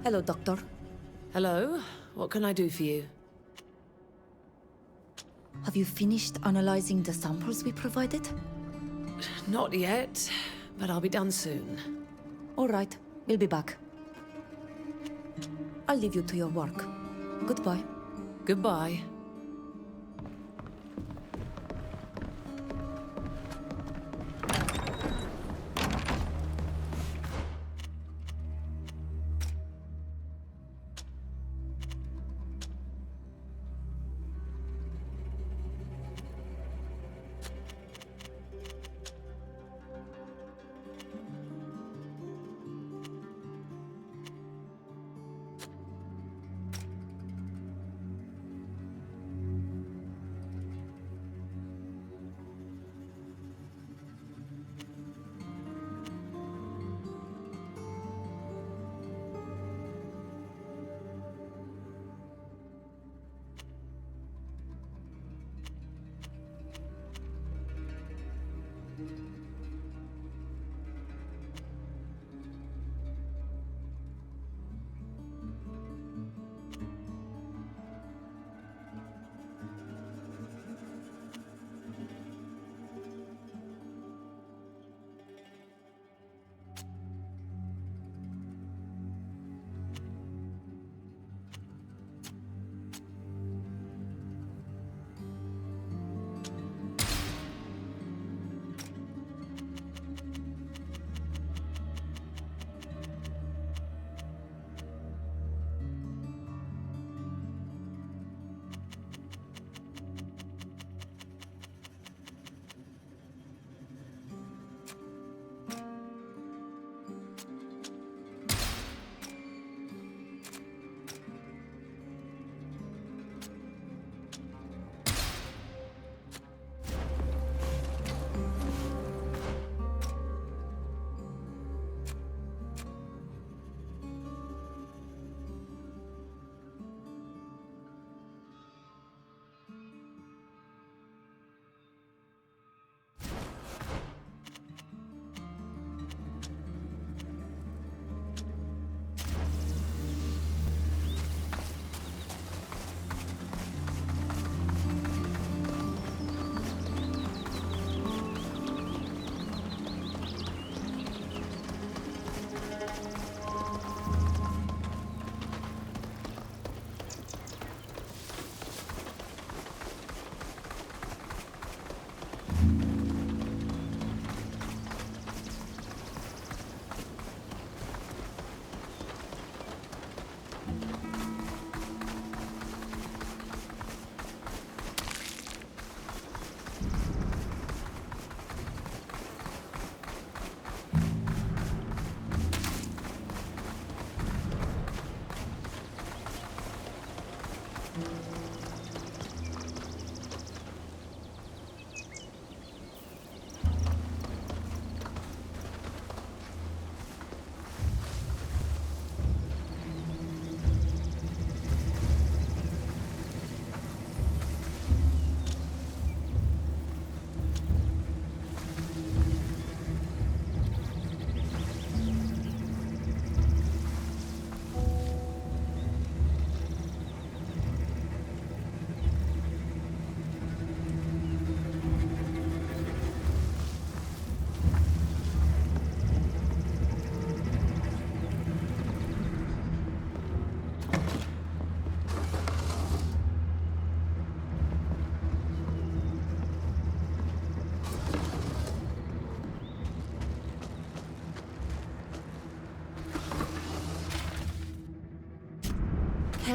Hello, Doctor. Hello, what can I do for you? Have you finished analyzing the samples we provided? Not yet, but I'll be done soon. All right, we'll be back. I'll leave you to your work. Goodbye. Goodbye.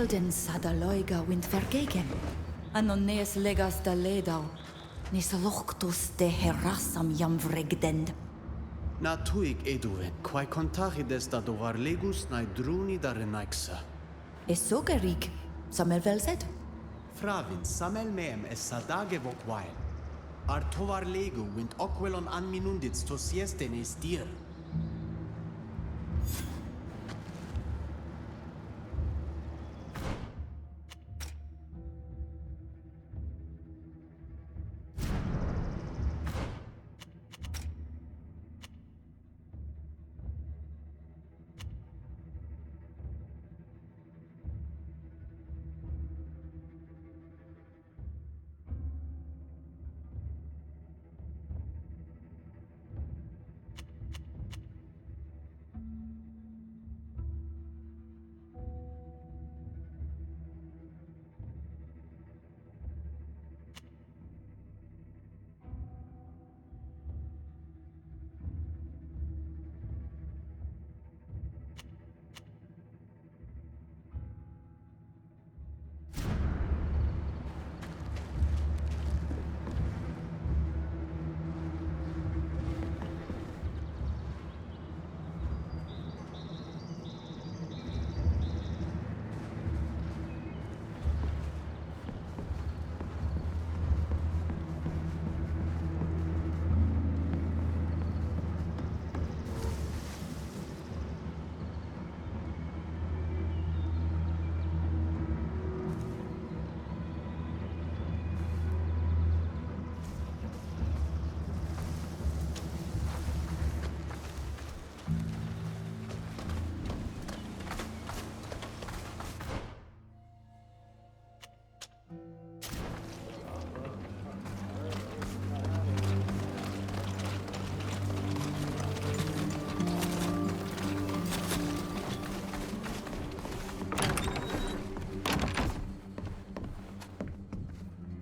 Helden sadaloiga wind vergegen. Anonees legas da ledau. Nis lochtus de herasam jam vregdend. Natuik eduet, quae contagides da dovar legus nae druni da renaexa. Esogerig, samel velzed? Fravin samel meem es sadage vocvael. Artovar legu wind oquelon anminundits tosieste nes dir.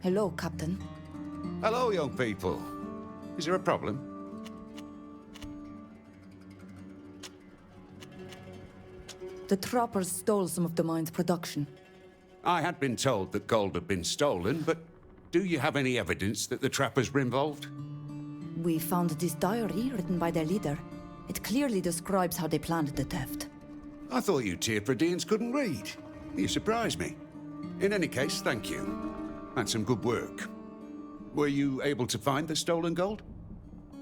Hello, Captain. Hello, young people. Is there a problem? The trappers stole some of the mine's production. I had been told that gold had been stolen, but do you have any evidence that the trappers were involved? We found this diary written by their leader. It clearly describes how they planned the theft. I thought you Teopradians couldn't read. You surprised me. In any case, thank you. That's some good work. Were you able to find the stolen gold?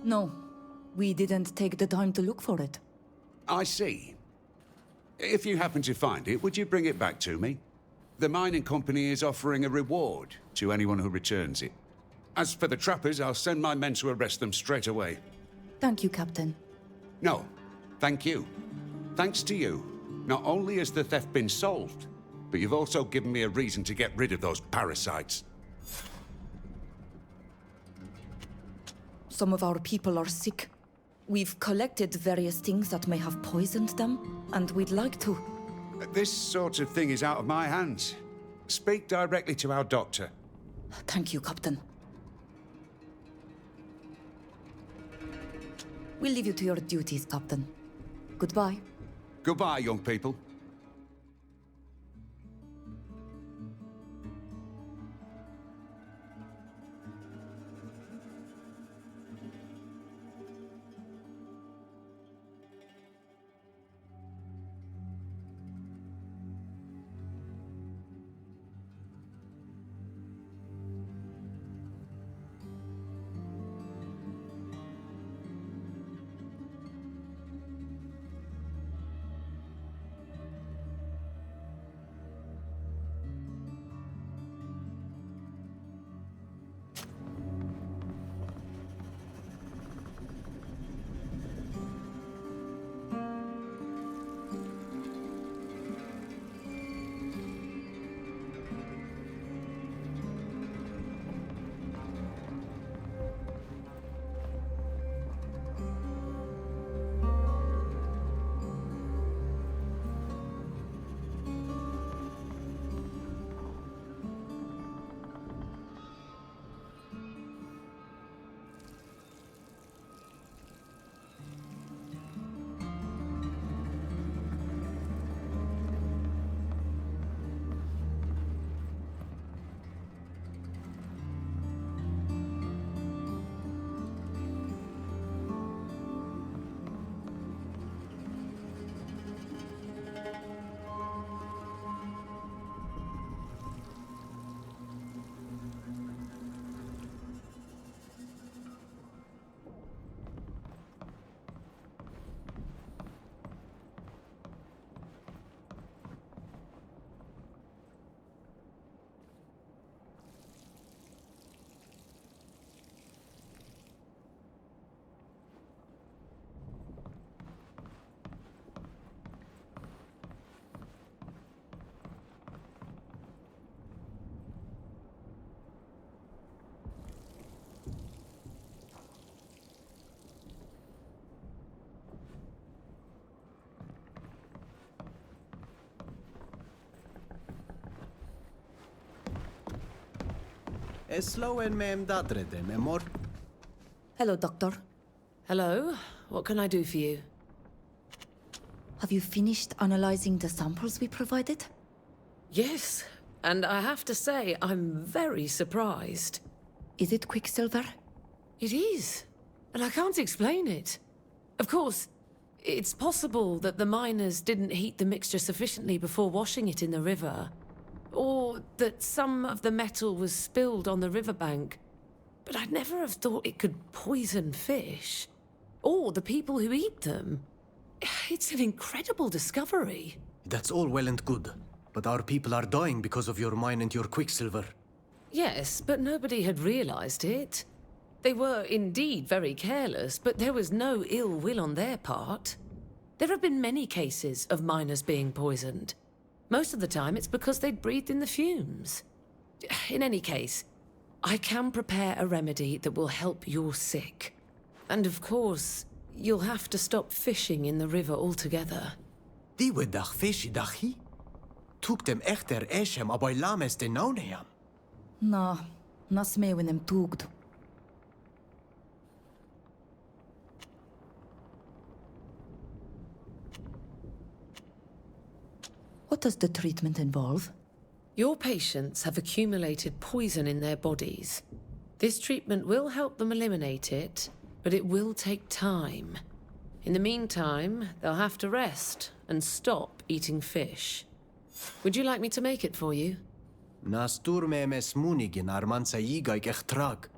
No, we didn't take the time to look for it. I see. If you happen to find it, would you bring it back to me? The mining company is offering a reward to anyone who returns it. As for the trappers, I'll send my men to arrest them straight away. Thank you, Captain. No, thank you. Thanks to you, not only has the theft been solved, but you've also given me a reason to get rid of those parasites. Some of our people are sick. We've collected various things that may have poisoned them, and we'd like to... This sort of thing is out of my hands. Speak directly to our doctor. Thank you, Captain. We'll leave you to your duties, Captain. Goodbye. Goodbye, young people. Slowen mem dadredem, emor. Hello, Doctor. Hello, what can I do for you? Have you finished analyzing the samples we provided? Yes, and I have to say, I'm very surprised. Is it Quicksilver? It is, and I can't explain it. Of course, it's possible that the miners didn't heat the mixture sufficiently before washing it in the river, or that some of the metal was spilled on the riverbank. But I'd never have thought it could poison fish, or the people who eat them. It's an incredible discovery. That's all well and good, but our people are dying because of your mine and your Quicksilver. Yes, but nobody had realized it. They were indeed very careless, but there was no ill will on their part. There have been many cases of miners being poisoned. Most of the time it's because they'd breathed in the fumes. In any case, I can prepare a remedy that will help your sick. And of course, you'll have to stop fishing in the river altogether. Die we dag fishi dachi? Tuk dem echter eshem aboy lames de nauneam. Na, nas me when them tugd. What does the treatment involve? Your patients have accumulated poison in their bodies. This treatment will help them eliminate it, but it will take time. In the meantime, they'll have to rest and stop eating fish. Would you like me to make it for you? Nastur memes munigin armansa yigaik echtrag.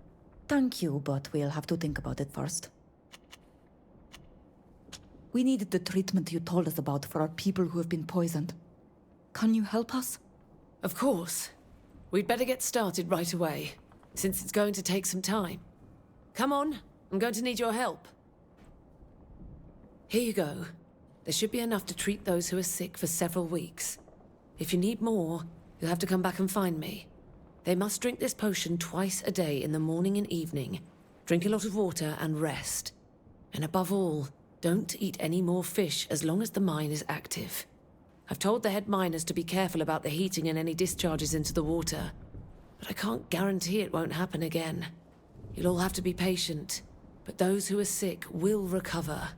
Thank you, but we'll have to think about it first. We needed the treatment you told us about for our people who have been poisoned. Can you help us? Of course. We'd better get started right away, since it's going to take some time. Come on, I'm going to need your help. Here you go. There should be enough to treat those who are sick for several weeks. If you need more, you'll have to come back and find me. They must drink this potion twice a day in the morning and evening. Drink a lot of water and rest. And above all, don't eat any more fish as long as the mine is active. I've told the head miners to be careful about the heating and any discharges into the water, but I can't guarantee it won't happen again. You'll all have to be patient, but those who are sick will recover.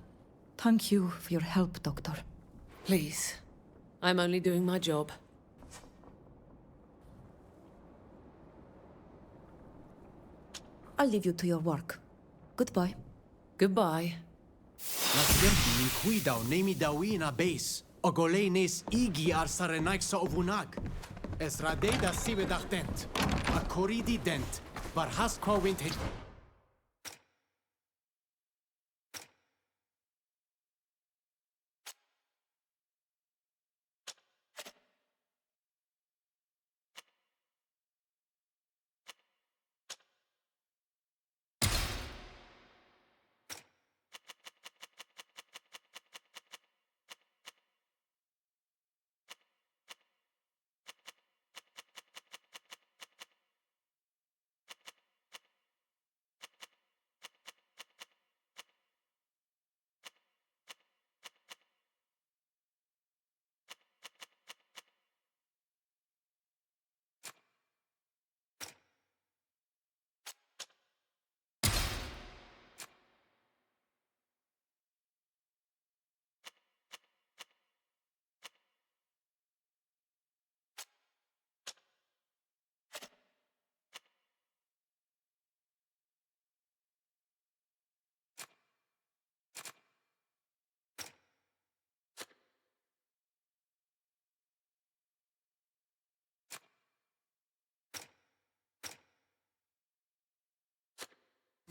Thank you for your help, Doctor. Please, I'm only doing my job. I'll leave you to your work. Goodbye. Goodbye. Nasjemti min kuidaw nemi dawina base. Ogolei nes igi ar sarenaik sa ovunag. Es radeda sivedach dent. A koridi dent. Var haskwa wint hit.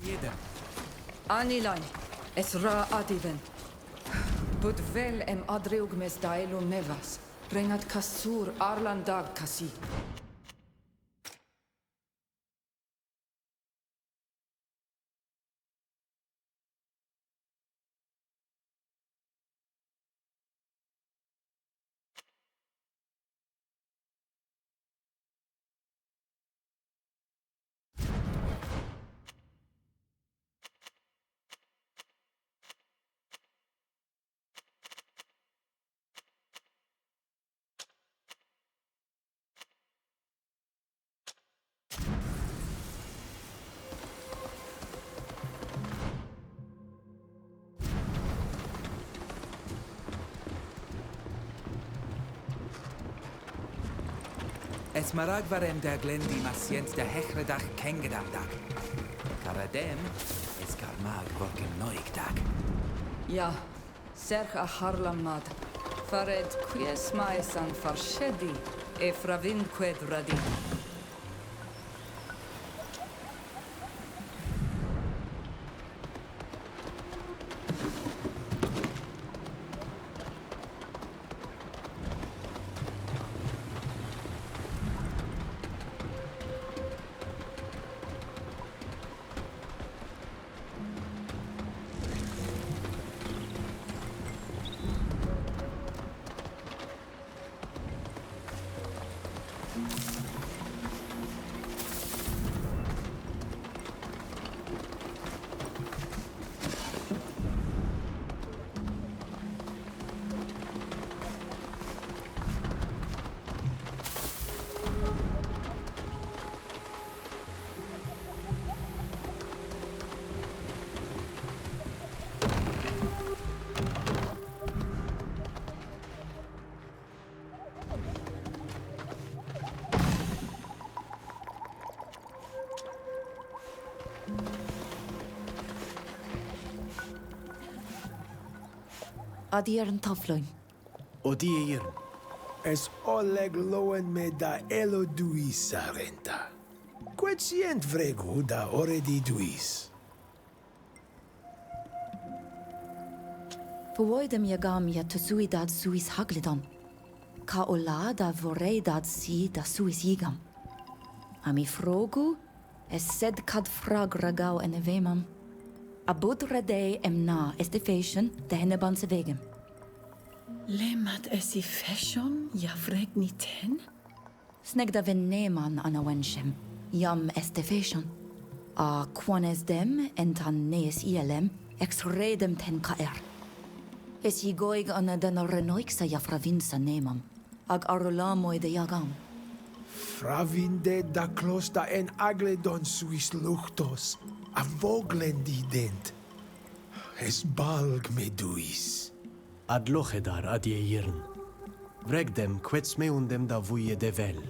Jeden. Anilan, Esra Adiven. Budvel em adreug mes daelo mevas. Renat Kasur Arlandag Kasi. Es maragvarem der glendi masient der hechredach kengedardag. Karadem es karmag vorken noigdag. Ja, serch a harlamad. Fared quies maesan farshedi e fravin qued radi. Adier tafloin. Odier. Es oleg loen me da elo duis sarenta. Quetient vregu da oredi duis. Verwoidem jagam ja tesui dat suis haglidon. Ka ola da vorei dat si da suis jigam. Ami frogu, es sed kad frag ragau en evemam. Abud redei emna estefation de henneban se wegem. Lemat esi fashion, ja vreg ni ten? Sneg da ven neman ana wenshem, jam estefation. A quanes dem entan nees ielem, ex redem ten kaer. Es i goig ana den renoiksa ja fravinsa nemam, ag arulamoy de jagam. Fravinde da klosta en agledon suis luchtos. A voglendi dent. Es balg me duis. Ad lochedar adieiren. Vregdem quets meundem da vuie devel.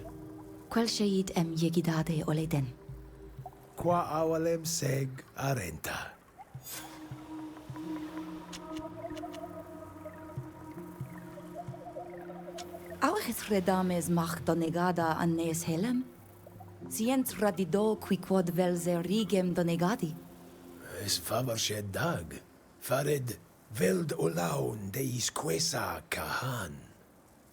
Quel sheid em jegidade oleden. Qua awalem seg arenta. Auches redames macht donegada an nees helem? Sient radido qui quod velze rigem donegadi. Es favorshed dag. Fared veld olaun deis quesa kahan.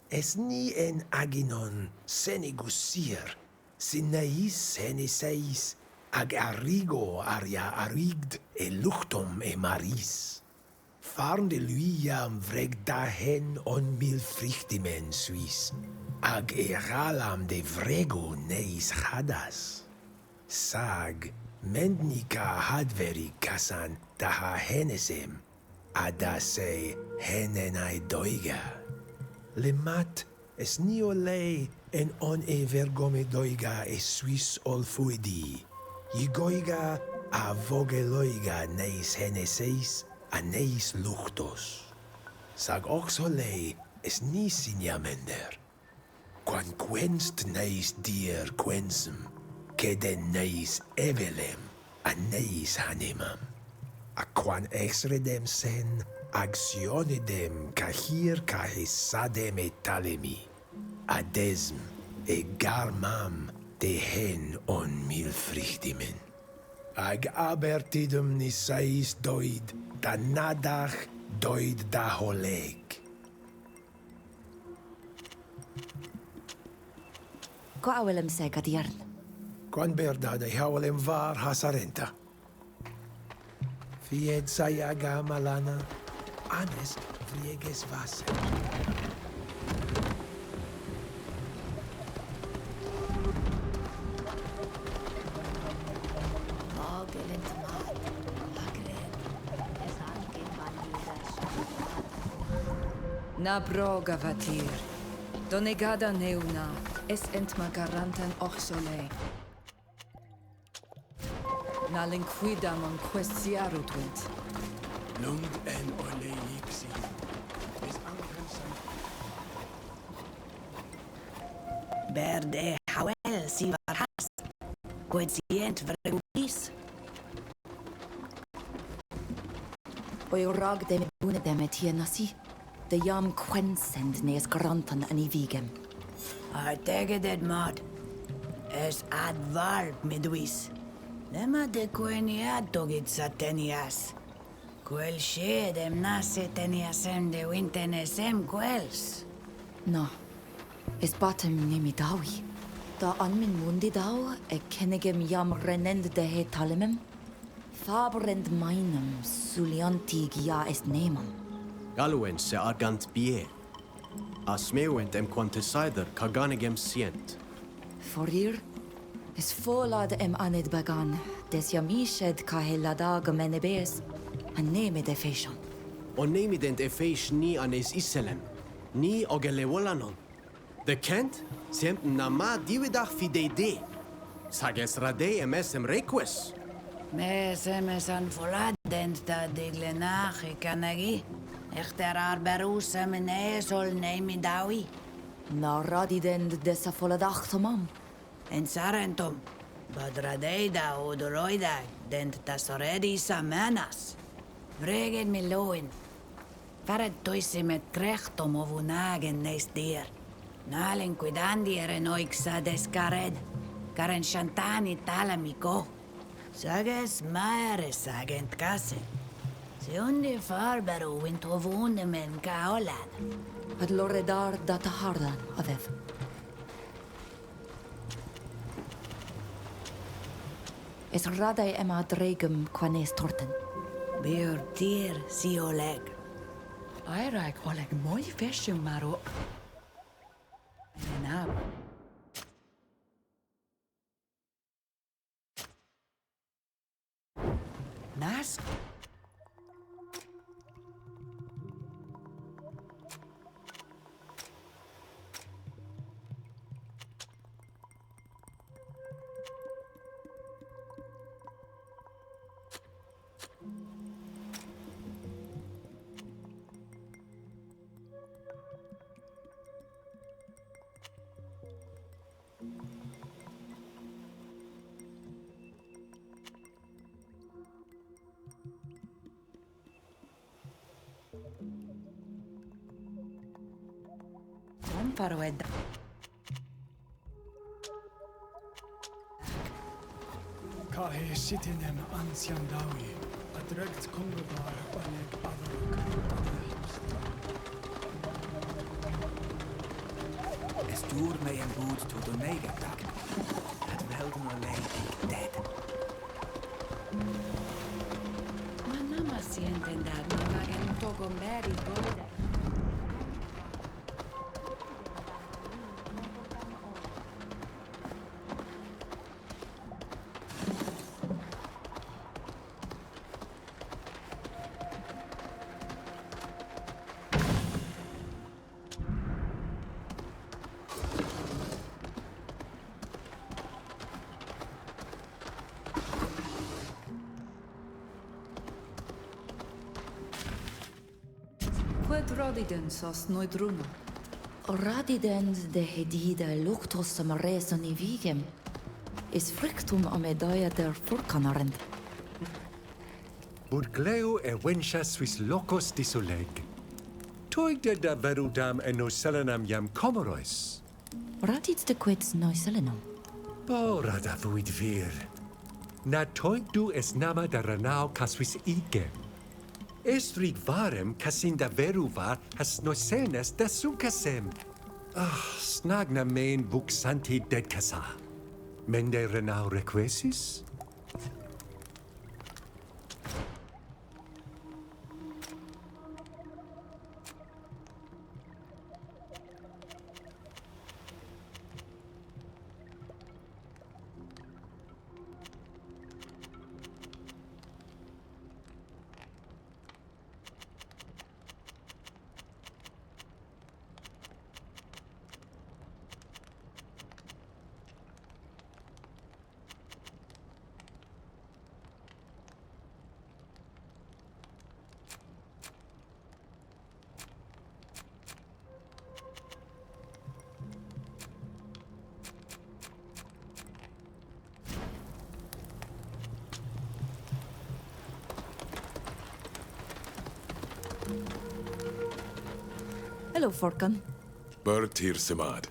Es ni en aginon senegusir. Sineis seneseis ag arrigo aria arigd e luchtum e maris. Farnde luiam vreg dahen on mil frichtimen suis. Ag eralam de vrego neis hadas. Sag, mendnika hadveri kasan daha henesem, adase henenai doiga. Lemat es niole en on e vergome doiga e suis olfuidi. Igoiga a vogeloiga neis heneseis a neis luchtos. Sag oxole es ni signamender. Quan quenst neis dier quensum, queden neis evelem, a neis hanemam. A quan exredem sen, actionidem cahir cahesadem et talemi, adesm e garmam de hen on mil frichtimen. Ag abertidum nisais doid, da nadach doid da holeg. Ko awelem seg adiern. Quan berda de hawalem var hasarenta. Fied sayaga malana, anes vrieges vase. Na broga vatir. Donegada neuna, es entma garantan oxole. Na linquidam on questiarutunt. Lund en ole ixi. Es Berde si varhas. Quotient vreguis. O'i rag dem bune dem et hienasi. De jam quensend nes grantan an I vigem. Artegeded mod. Es ad varb midwis. Nema de queniad togit satenias. Quel skedem nase teniasem de wintenesem quels. No. Is batem nemi dawi. Da an min mundi dau e kennegem jam renend de he talemem. Fabrend meinem suliantig ja est nemam. Galuen se argant bie. As meuent quantesider kaganegem sient. Forir is folad anid bagan. Des jam ished ka helada gemenebes. An neme de feshon. On nemident feish ni anes isselem. Ni ogele wolanon. De kent, siem nama dividach fidede. Sages rade emesem reques. Mesemes an voladent da diglenach kanagi. Echter arberusem in esol nemi dawi. Na radidend dessa foladachtomam. En sarentum. Badradeida odoroida dent tasoredi samenas. Vregen mi loin. Faret toisi met krechtom ovunagen neist dier. Nalen quidandi noixa descared. Karen chantani talamiko. Sages maere sagent kase. Se undi farberu vintovune men kaolad. Ad loredar data hardan avev. Es radai ema dregum quanes torten. Bir tier si oleg. Airak oleg moi feshion maro. Now. Nas. Faroed. Kahe sitinem ancian dawi. Adrekt kongobar oleg ASROCK. Es dur me en boot to the megatak. Het welden alleen ik dead. Manama sienten dat me vagen togo meri golde. Quid rodiden sos noidruno? Radidend de hedida luctos am reson I vigem. Is frictum am edaia der furkanarend. Burgleo wencha suis locos disoleg. Toigde da verudam selenam jam comorois. Radid de quids noiselenum. Rada vuit vir. Na toigdu es nama da ranao casuis igem. Estrig varem casinda veruva has noisenes da sucasem. Snagna main vuxanti dedcasa. Mende renao requesis? Hello, Forkan. Bertir Simad.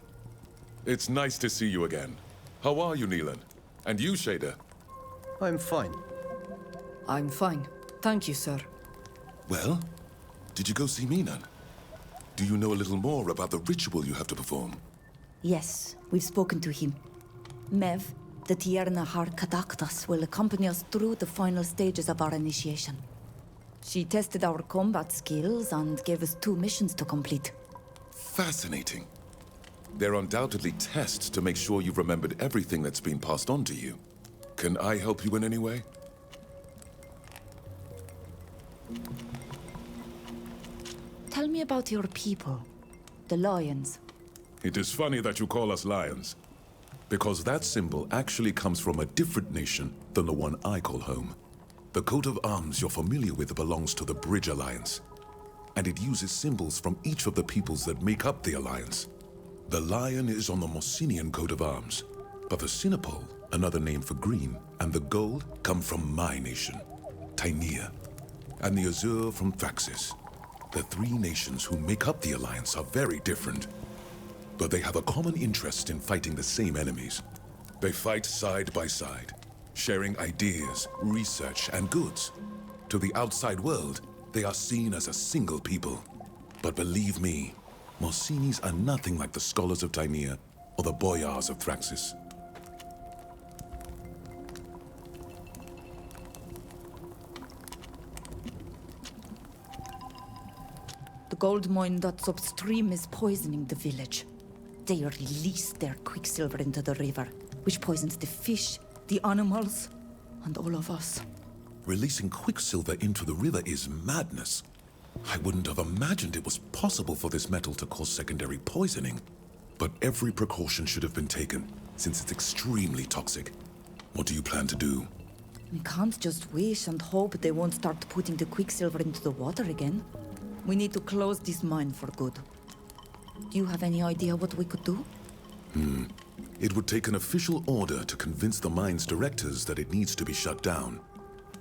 It's nice to see you again. How are you, Neelan? And you, Shader? I'm fine. I'm fine. Thank you, sir. Well, did you go see Minan? Do you know a little more about the ritual you have to perform? Yes, we've spoken to him. Mev, the Tierna Har Kadaktas, will accompany us through the final stages of our initiation. She tested our combat skills and gave us 2 missions to complete. Fascinating. They're undoubtedly tests to make sure you've remembered everything that's been passed on to you. Can I help you in any way? Tell me about your people, the Lions. It is funny that you call us lions, because that symbol actually comes from a different nation than the one I call home. The coat of arms you're familiar with belongs to the Bridge Alliance, and it uses symbols from each of the peoples that make up the Alliance. The lion is on the Mosinian coat of arms, but the Sinopol, another name for green, and the gold come from my nation, Tainea, and the azure from Thraxis. The 3 nations who make up the Alliance are very different, but they have a common interest in fighting the same enemies. They fight side by side, sharing ideas, research, and goods. To the outside world, they are seen as a single people. But believe me, Morsinis are nothing like the scholars of Tainea or the boyars of Thraxis. The gold mine that's upstream is poisoning the village. They release their quicksilver into the river, which poisons the fish, the animals, and all of us. Releasing quicksilver into the river is madness. I wouldn't have imagined it was possible for this metal to cause secondary poisoning. But every precaution should have been taken, since it's extremely toxic. What do you plan to do? We can't just wish and hope they won't start putting the quicksilver into the water again. We need to close this mine for good. Do you have any idea what we could do? It would take an official order to convince the mine's directors that it needs to be shut down.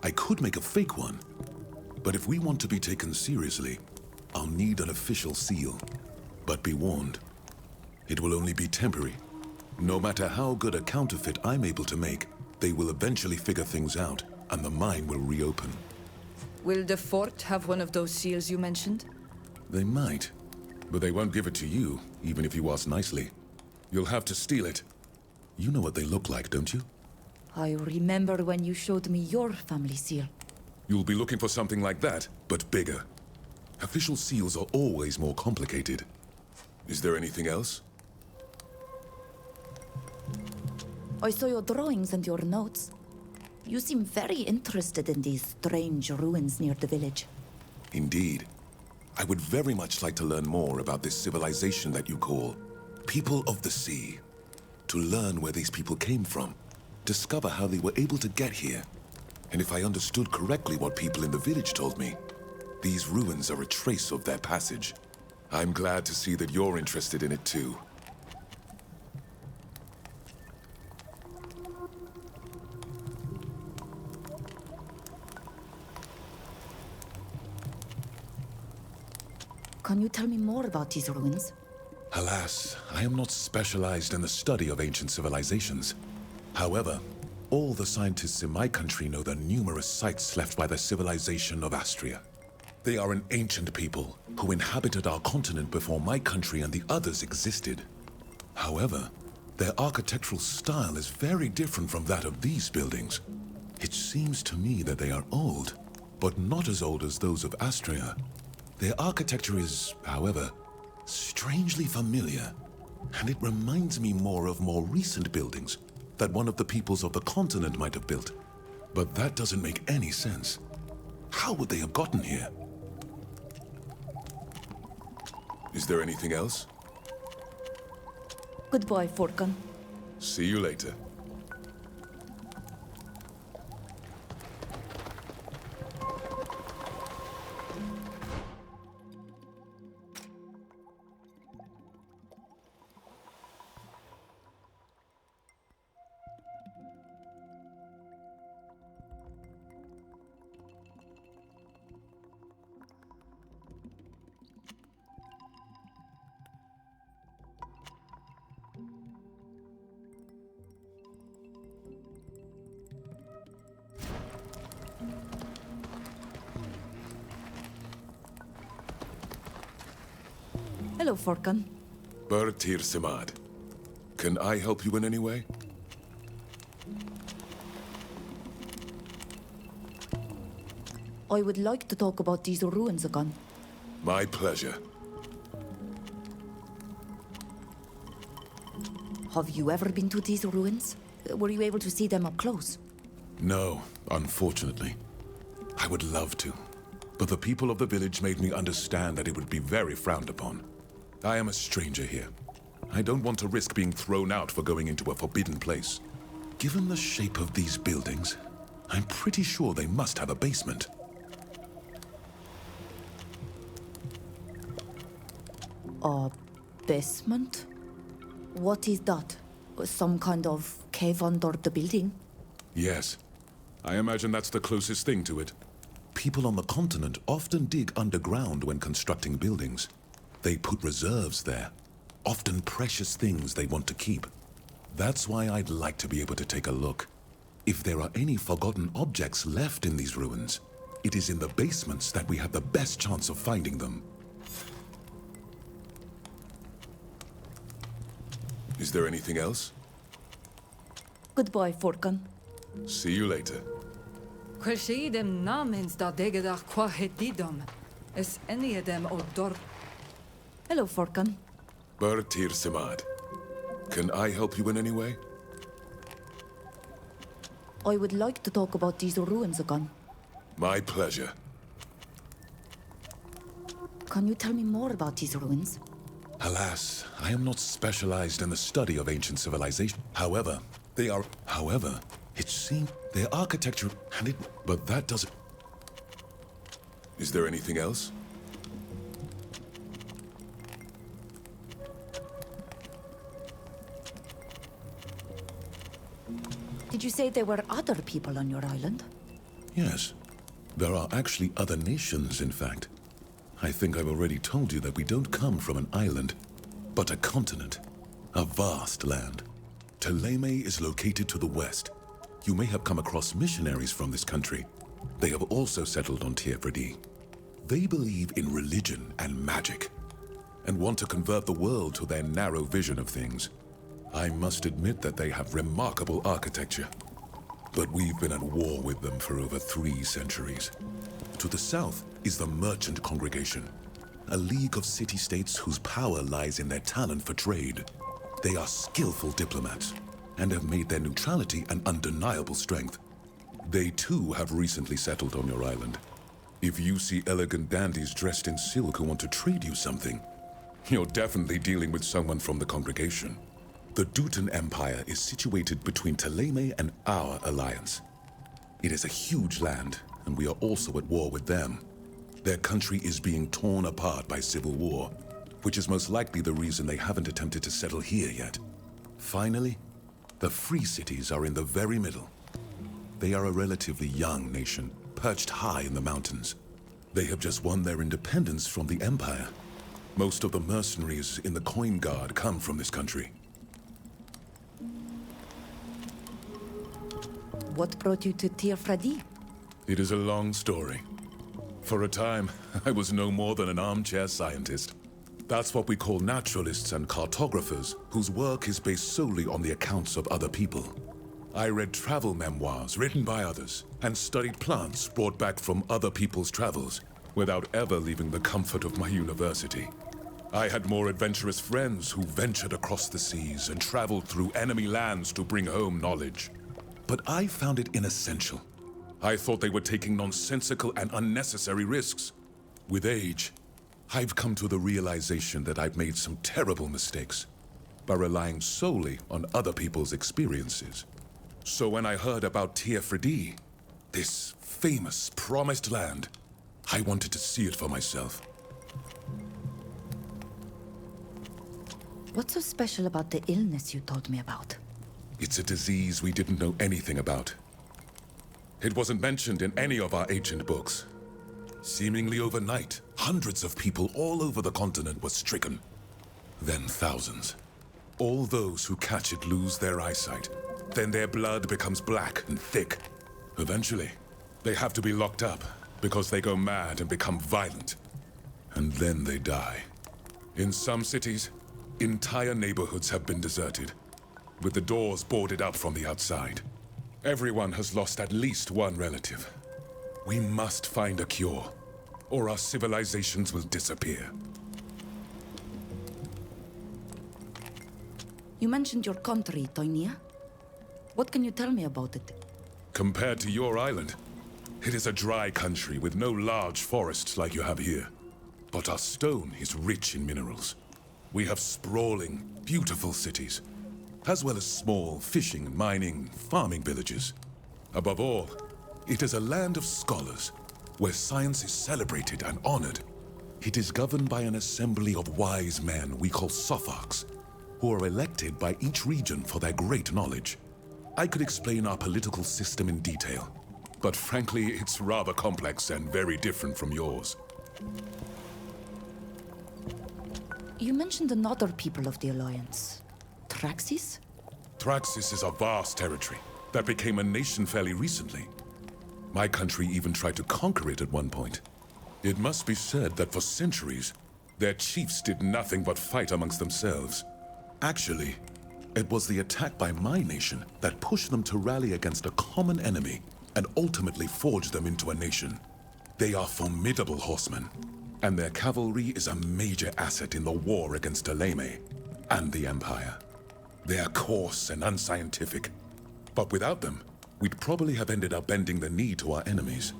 I could make a fake one, but if we want to be taken seriously, I'll need an official seal. But be warned, it will only be temporary. No matter how good a counterfeit I'm able to make, they will eventually figure things out, and the mine will reopen. Will the fort have one of those seals you mentioned? They might, but they won't give it to you, even if you ask nicely. You'll have to steal it. You know what they look like, don't you? I remember when you showed me your family seal. You'll be looking for something like that, but bigger. Official seals are always more complicated. Is there anything else? I saw your drawings and your notes. You seem very interested in these strange ruins near the village. Indeed. I would very much like to learn more about this civilization that you call People of the Sea. To learn where these people came from, discover how they were able to get here. And if I understood correctly what people in the village told me, these ruins are a trace of their passage. I'm glad to see that you're interested in it too. Can you tell me more about these ruins? Alas, I am not specialized in the study of ancient civilizations. However, all the scientists in my country know the numerous sites left by the civilization of Astria. They are an ancient people who inhabited our continent before my country and the others existed. However, their architectural style is very different from that of these buildings. It seems to me that they are old, but not as old as those of Astria. Their architecture is, however, strangely familiar, and it reminds me more of more recent buildings that one of the peoples of the continent might have built. But that doesn't make any sense. How would they have gotten here? Is there anything else? Goodbye, Forkan. See you later. Hello, Forkan. Bertir Simad. Can I help you in any way? I would like to talk about these ruins again. My pleasure. Have you ever been to these ruins? Were you able to see them up close? No, unfortunately. I would love to, but the people of the village made me understand that it would be very frowned upon. I am a stranger here. I don't want to risk being thrown out for going into a forbidden place. Given the shape of these buildings, I'm pretty sure they must have a basement. A basement? What is that? Some kind of cave under the building? Yes. I imagine that's the closest thing to it. People on the continent often dig underground when constructing buildings. They put reserves there, often precious things they want to keep. That's why I'd like to be able to take a look. If there are any forgotten objects left in these ruins, it is in the basements that we have the best chance of finding them. Is there anything else? Goodbye, Forkan. See you later. Quel dem namens da degedach qua hedidom. Es any dem odor. Hello, Forkan. Bertir Simad. Can I help you in any way? I would like to talk about these ruins again. My pleasure. Can you tell me more about these ruins? Alas, I am not specialized in the study of ancient civilization. However, it seems their architecture and it... But that doesn't... Is there anything else? Did you say there were other people on your island? Yes. There are actually other nations, in fact. I think I've already told you that we don't come from an island, but a continent. A vast land. Thélème is located to the west. You may have come across missionaries from this country. They have also settled on Tiefredi. They believe in religion and magic, and want to convert the world to their narrow vision of things. I must admit that they have remarkable architecture. But we've been at war with them for over 3 centuries. To the south is the Merchant Congregation, a league of city-states whose power lies in their talent for trade. They are skillful diplomats, and have made their neutrality an undeniable strength. They too have recently settled on your island. If you see elegant dandies dressed in silk who want to trade you something, you're definitely dealing with someone from the congregation. The Dutan Empire is situated between Thélème and our alliance. It is a huge land, and we are also at war with them. Their country is being torn apart by civil war, which is most likely the reason they haven't attempted to settle here yet. Finally, the free cities are in the very middle. They are a relatively young nation, perched high in the mountains. They have just won their independence from the Empire. Most of the mercenaries in the Coin Guard come from this country. What brought you to Tiefredi? It is a long story. For a time, I was no more than an armchair scientist. That's what we call naturalists and cartographers, whose work is based solely on the accounts of other people. I read travel memoirs written by others, and studied plants brought back from other people's travels, without ever leaving the comfort of my university. I had more adventurous friends who ventured across the seas and traveled through enemy lands to bring home knowledge. But I found it inessential. I thought they were taking nonsensical and unnecessary risks. With age, I've come to the realization that I've made some terrible mistakes by relying solely on other people's experiences. So when I heard about Tiefredi, this famous, promised land, I wanted to see it for myself. What's so special about the illness you told me about? It's a disease we didn't know anything about. It wasn't mentioned in any of our ancient books. Seemingly overnight, hundreds of people all over the continent were stricken. Then thousands. All those who catch it lose their eyesight. Then their blood becomes black and thick. Eventually, they have to be locked up because they go mad and become violent. And then they die. In some cities, entire neighborhoods have been deserted, with the doors boarded up from the outside. Everyone has lost at least one relative. We must find a cure, or our civilizations will disappear. You mentioned your country, Toinia. What can you tell me about it? Compared to your island, it is a dry country with no large forests like you have here. But our stone is rich in minerals. We have sprawling, beautiful cities, as well as small fishing, mining, farming villages. Above all, it is a land of scholars, where science is celebrated and honored. It is governed by an assembly of wise men we call Sotharks, who are elected by each region for their great knowledge. I could explain our political system in detail, but frankly, it's rather complex and very different from yours. You mentioned another people of the Alliance. Traxis? Thraxis is a vast territory that became a nation fairly recently. My country even tried to conquer it at one point. It must be said that for centuries, their chiefs did nothing but fight amongst themselves. Actually, it was the attack by my nation that pushed them to rally against a common enemy and ultimately forged them into a nation. They are formidable horsemen, and their cavalry is a major asset in the war against Eleme and the Empire. They are coarse and unscientific, but without them, we'd probably have ended up bending the knee to our enemies.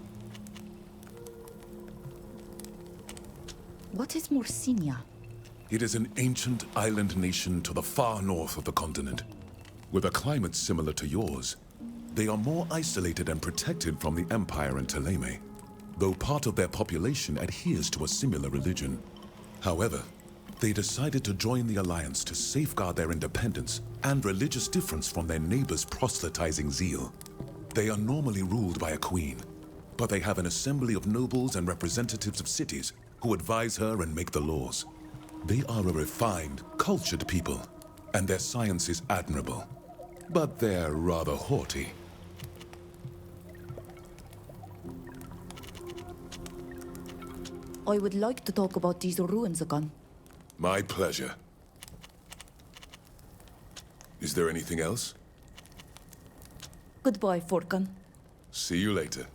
What is Morsinia? It is an ancient island nation to the far north of the continent. With a climate similar to yours, they are more isolated and protected from the Empire and Teleme, though part of their population adheres to a similar religion. However, they decided to join the Alliance to safeguard their independence and religious difference from their neighbors' proselytizing zeal. They are normally ruled by a queen, but they have an assembly of nobles and representatives of cities who advise her and make the laws. They are a refined, cultured people, and their science is admirable, but they're rather haughty. I would like to talk about these ruins again. My pleasure. Is there anything else? Goodbye, Forkan. See you later.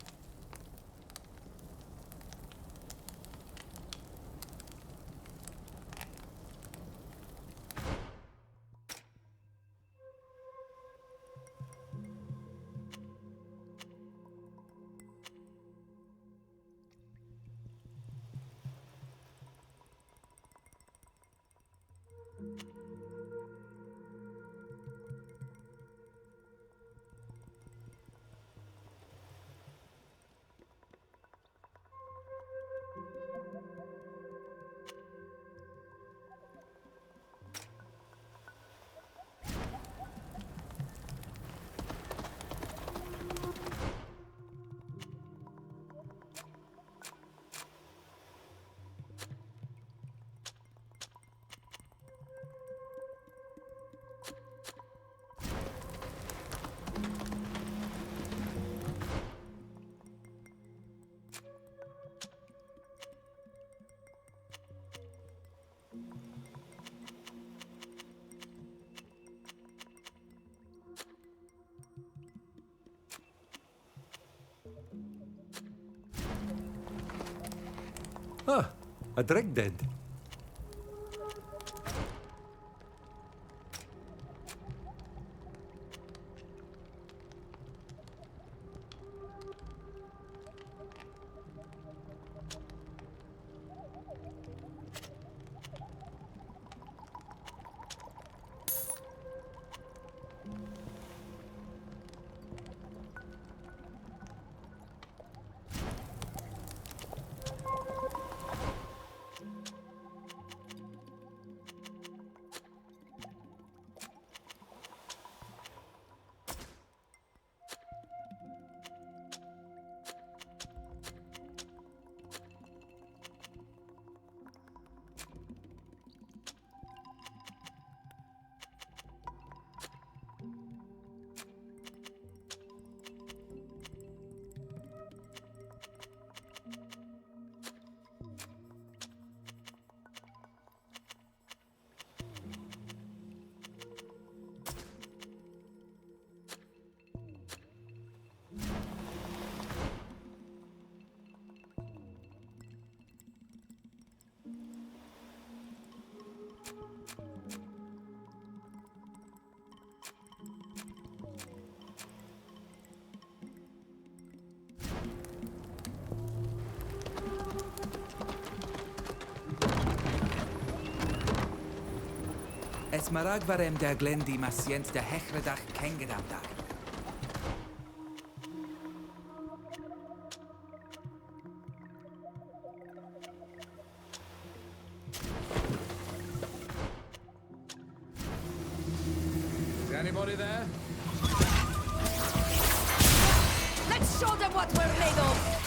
Ah, a dreg dead. Es maragvarem der glendi masient der hechredach kengedamdag. Is anybody there? Let's show them what we're made of!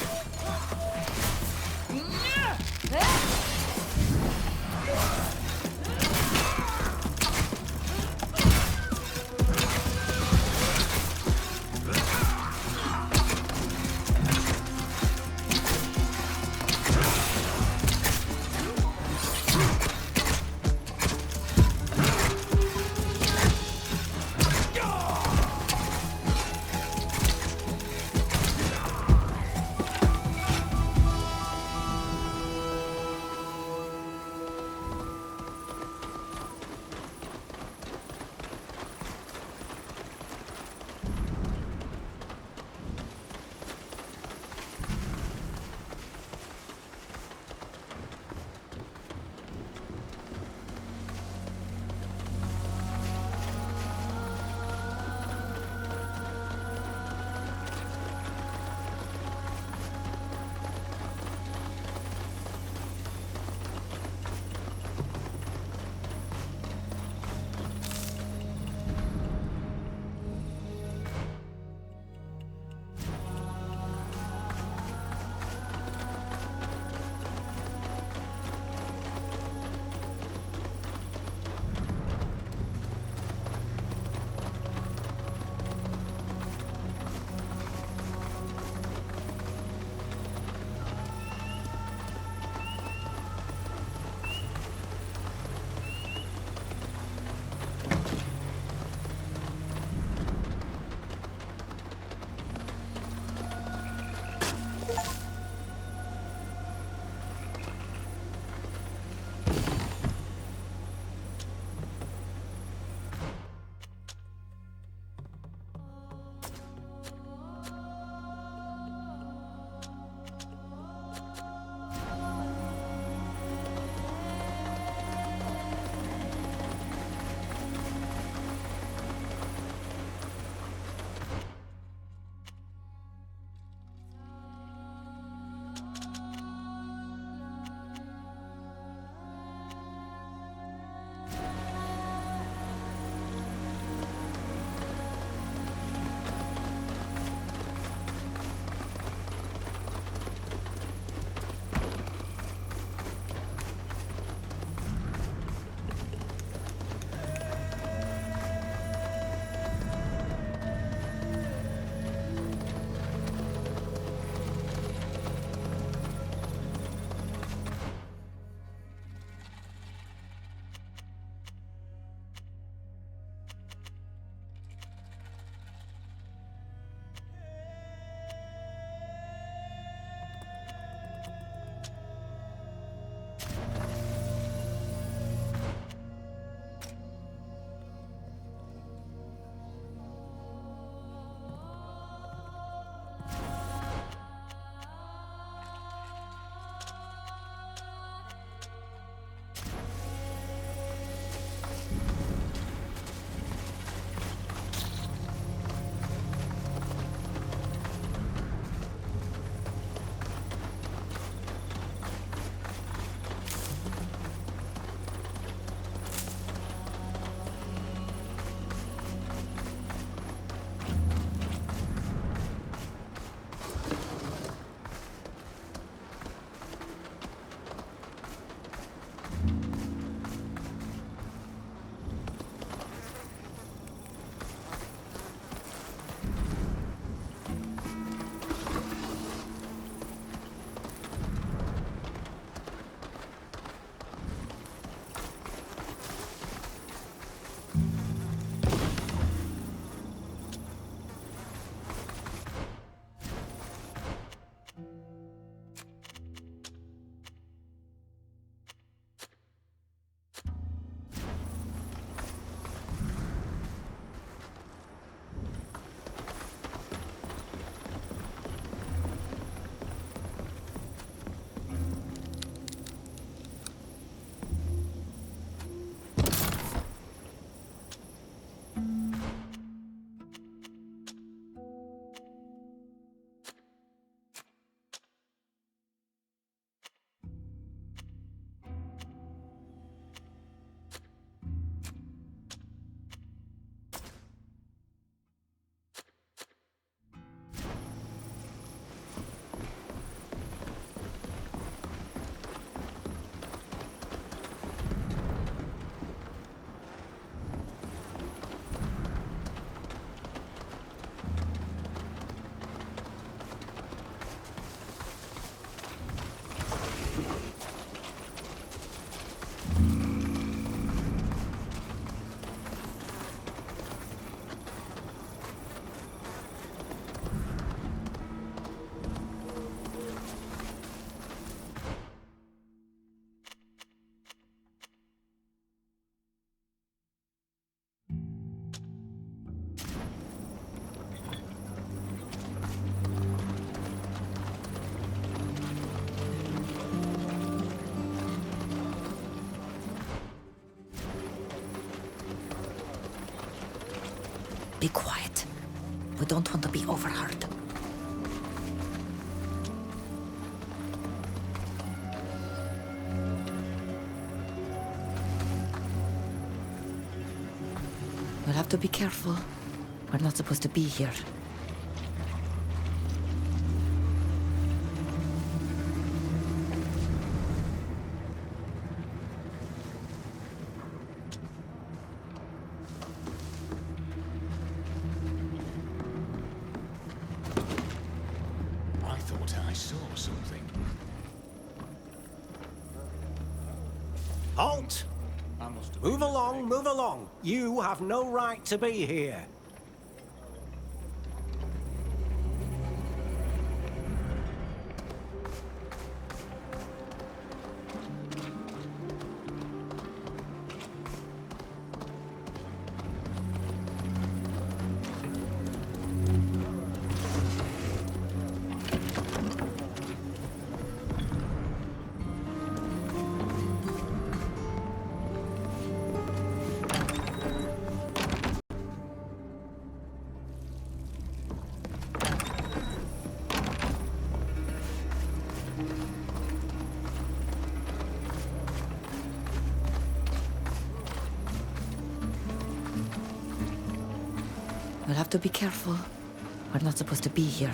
Be quiet. We don't want to be overheard. We'll have to be careful. We're not supposed to be here. I thought I saw something. Halt! Move along, move along. You have no right to be here. We'll have to be careful. We're not supposed to be here.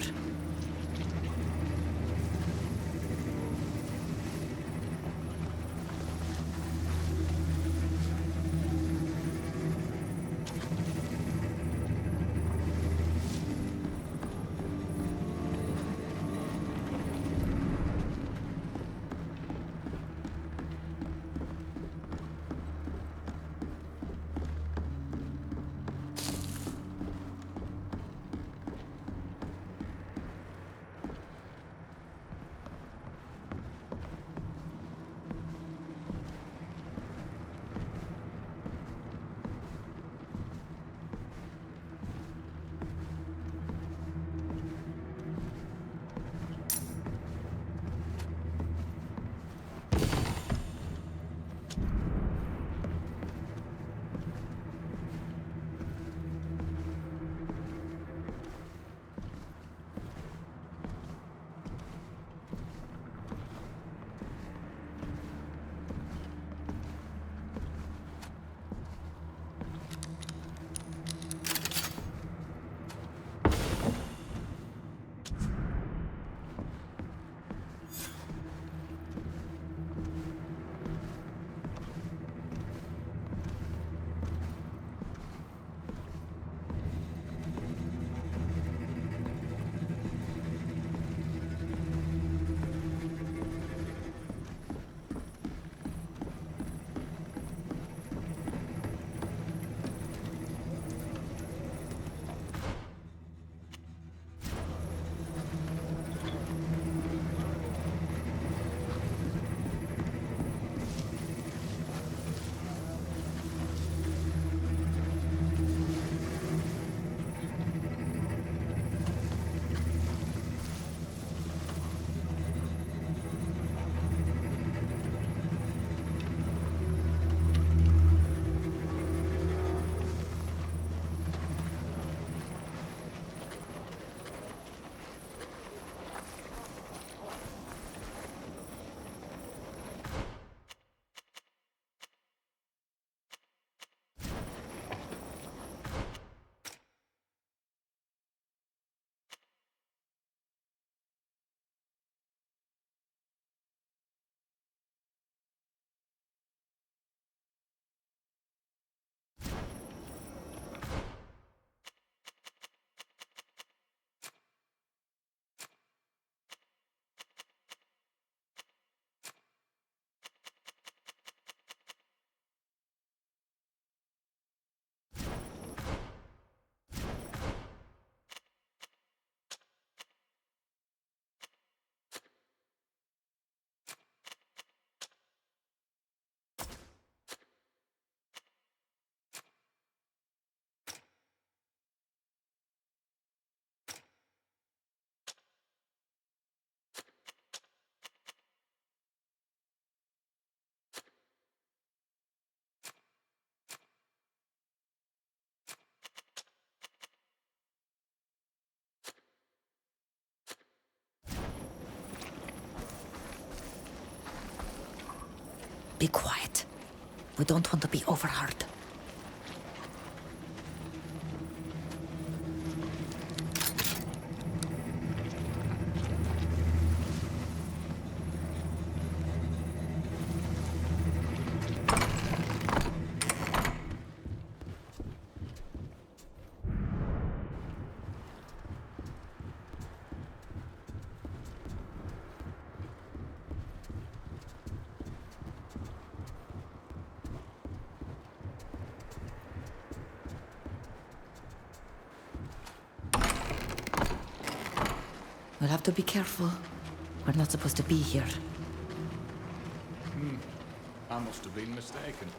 Be quiet. We don't want to be overheard. We'll have to be careful. We're not supposed to be here. I must have been mistaken.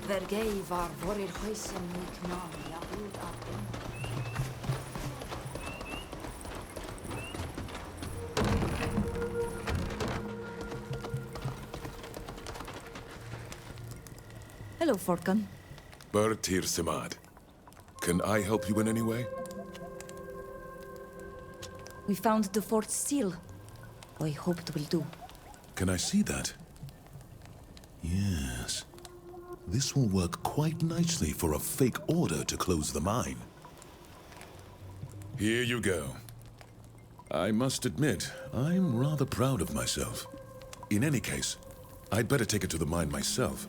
Vergei var vorir huisen i knall, ja ut av den. Hello, Forkan. Bertir Samad. Can I help you in any way? We found the fort's seal. I hope it will do. Can I see that? Yes. This will work quite nicely for a fake order to close the mine. Here you go. I must admit, I'm rather proud of myself. In any case, I'd better take it to the mine myself.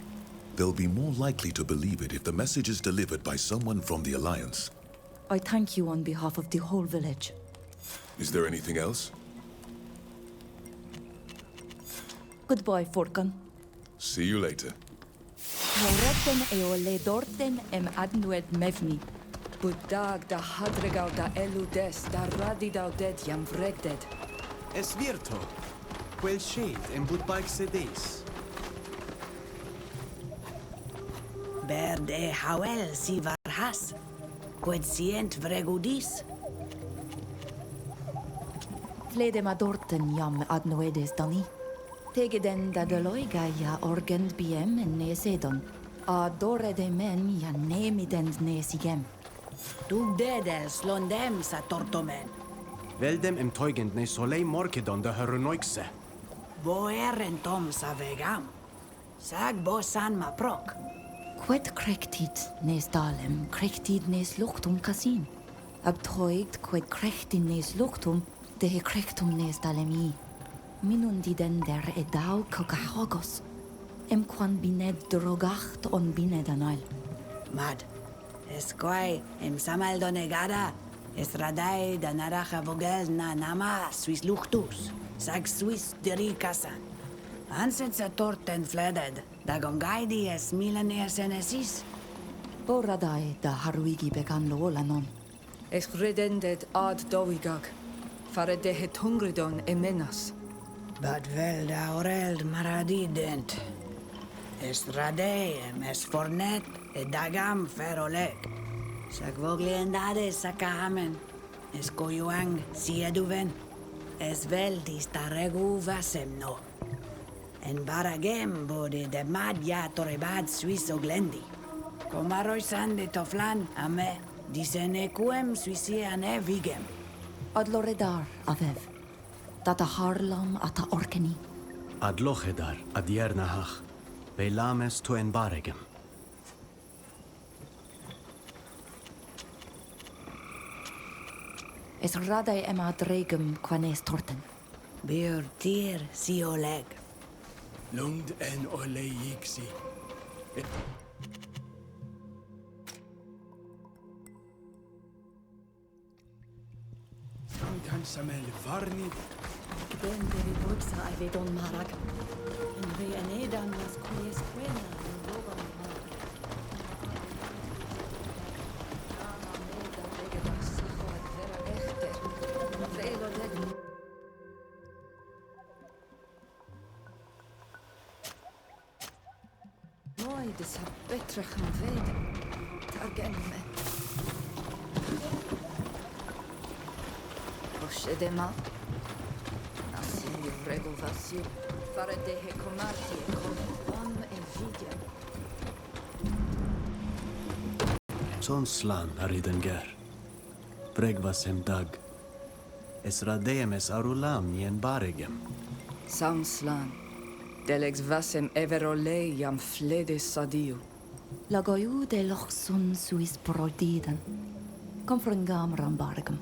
They'll be more likely to believe it if the message is delivered by someone from the Alliance. I thank you on behalf of the whole village. Is there anything else? Goodbye, Forkan. See you later. Horetten eole dorten adnued mevni. Budag da hadregau da eludes da radidau dead jam vregded. Es virto. Quel shade budbike sedis. Berde hawel si varhas. Qued sient vregudis. Flede ma dorten jam adnuedes dani. Tegeden da deloiga ja orgend biem en nesedon. A dore de men ja nemidend nesigem. Dug dedel slondem sa tortomen. Veldem teugend ne solei morkedon de herunoikse. Bo tom sa vegam. Sag bo san ma prok. Quet krektid nes dalem, krektid nes luchtum casin. Ab troigt quet krechtin nes luchtum, de he krektum nes dalemi. Minundi den der edau kokahogos. Quan bined drogacht on binedanal. Mad. Esquai samal donegada. Es radai da naraja vogel na nama suis luchtus. Sag suis diricasan. Anset sa torten fleded. Da gongaidi es milanes enesis. Boradai da haruigi began loolanon. Es redended ad dovigag. Fare de het hungridon emenas. But vel da oreld maradident. Es radeem, es fornet, dagam feroleg. Sag vogliendade sakahamen. Es koyuang sieduven. Es veldis ta regu vasemno. En baragem bode de madja torebad suiso glendi. Komaroi sande toflan ame, disenequem suisiane vigem. Ad loredar avev. Data harlam ata orkeni. Ad lochedar, ad yernahach. Velames to en baregem. Es radai ema dregum quanes torten. Bir tir si oleg. Lund en ole yiksi. Ankan samel varni. Ben deri buxa ai vedon marag. En ve enedan las quies quena in roban mar. Nama meda vegeda sicho ad vera echter. Velo legno. Noi des hab betrachem ved. Targen me. Poszedema. Nasi vrego vasi. Fare de hecomarti e con e vidia. Son slan aridenger. Bregvasem dag. Es radem es arulam nien baregem. Samslan. Delex vasem everole jam flede sadiu. Lagoju de lochsun suis broldiden. Confrengam rambargam.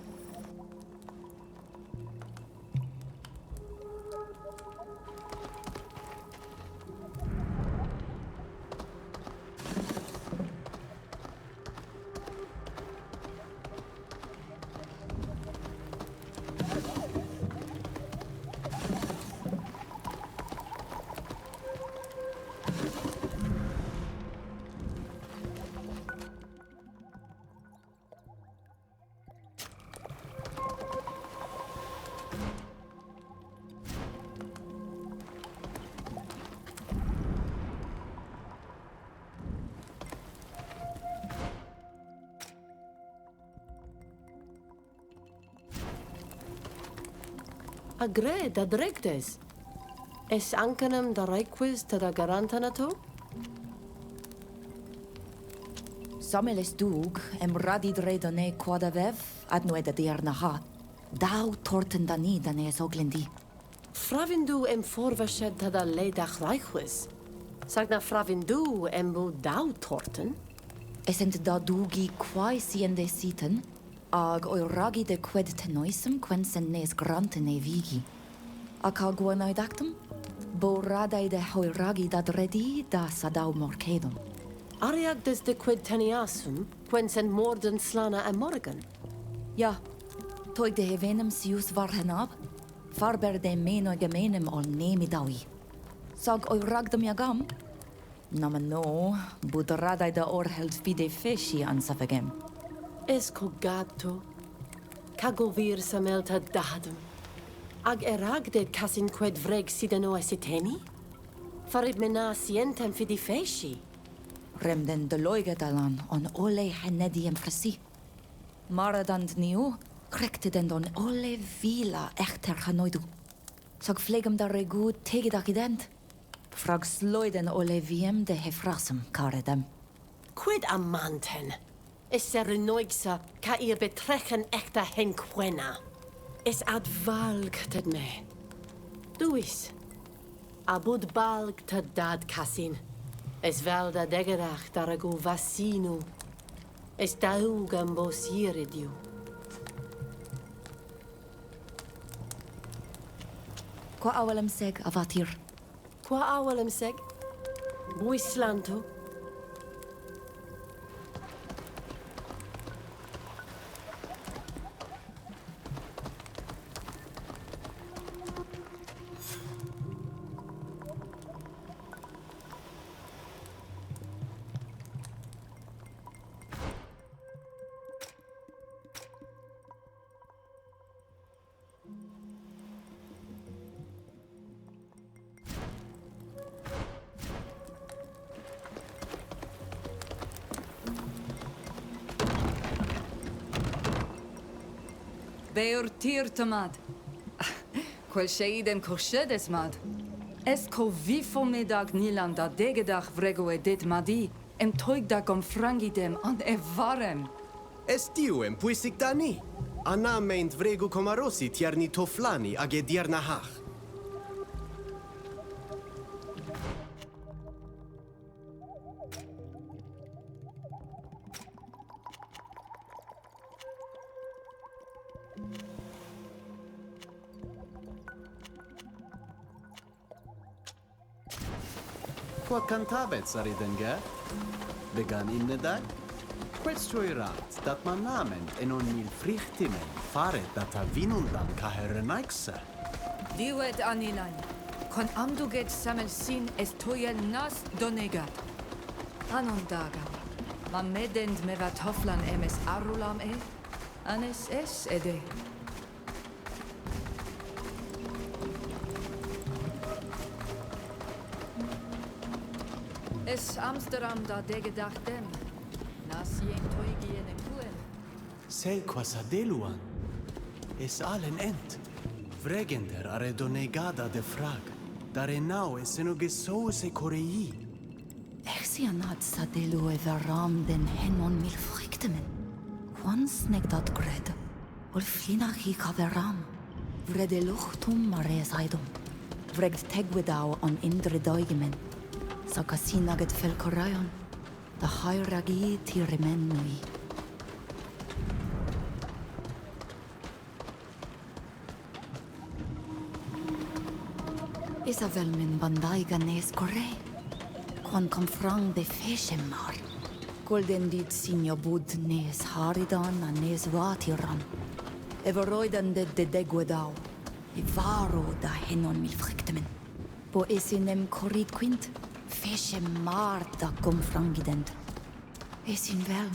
Agre da dregtes. Es ankenem da requis te da garantanato? Sameles dug em radid redone quadavev ad noeda diernaha. Dau torten dani dane es oglendi. Fravindu em forvashed te da ledach requis. Sag na fravindu embu dau torten? Esent da dugi quai siende siten, ag oiragi de qued tenoisem quensen nes grantene vigi. Ac a guanoidactum, bo radai de hoiragi da dredi da sadau morcedum. Ariag des de quid teniasum, quensen morden slana a morgan? Ja, toig de hevenem sius varhenab, farber de meno gemenem ol nemi dawi. Sag oiragdum jagam? Namen no, bud radai da orheld vide feshi ansafegem. Esco gatto, cagovir samelta dadum. Ag eragded casin qued vreg sideno esiteni? Farid mena sientem fidi feshi. Remden de loigadalan on ole henediem fresi. Maradand niu, krekteden don ole vila echter genoidu. Sag flegem da regu tegedakident. Frag sloiden ole wiem de hefrasem karedem. Quid amanten? Es serenoigsa ca ir betrechen echta henquena. Es ad valg ted me. Duis. Abud balg tad dad casin. Es valda degerach daragu vassinu. Es daugam bos iridiu. Qua awalem seg avatir. Qua awalem seg? Buislanto. Beur tirtamad. Quel sheidem koshedes mad. Es ko vifo medag nilan da degedach vrego edit madi. Em toig da gomfrangidem an evarem. Estiu em puisic dani. Anna meint vregu komarosi tierni toflani age diernahach. qua cantabet saridenga? Began innedag? Questjoirat dat man namen en on mil frichtimen faret data vinundan kaherenaikse. Diwet anilan. Kon amduget samelsin estoyel nas donegat. Anondaga. Ma medend mevatoflan emes arulam anes es ede. Es Amsterdam da degedachtem. Nasien toigiene kuen. Selqua sadeluan. Es allen ent. Vregender are donegada de frag. Dare nau es enogesose korei. Exianat sadelu everam den henon mil frictemen. Quans neg dat gred. Ol flinachi caveram. Vrede luchtum mare saidum. Vregt tegwedau on indre doigemen. Sakasinaget felkorayon. Da hairagi tiremen nui. Isavel min bandaiga nes korre. Quan confrang de feshemar. Golden dit sinjo bud nes haridan a nes vatiran. Everoidan de degwedau. I varo da henon mil frictemen. Bo esinem korrit quint. Feshemar da confrangident. Esin velm.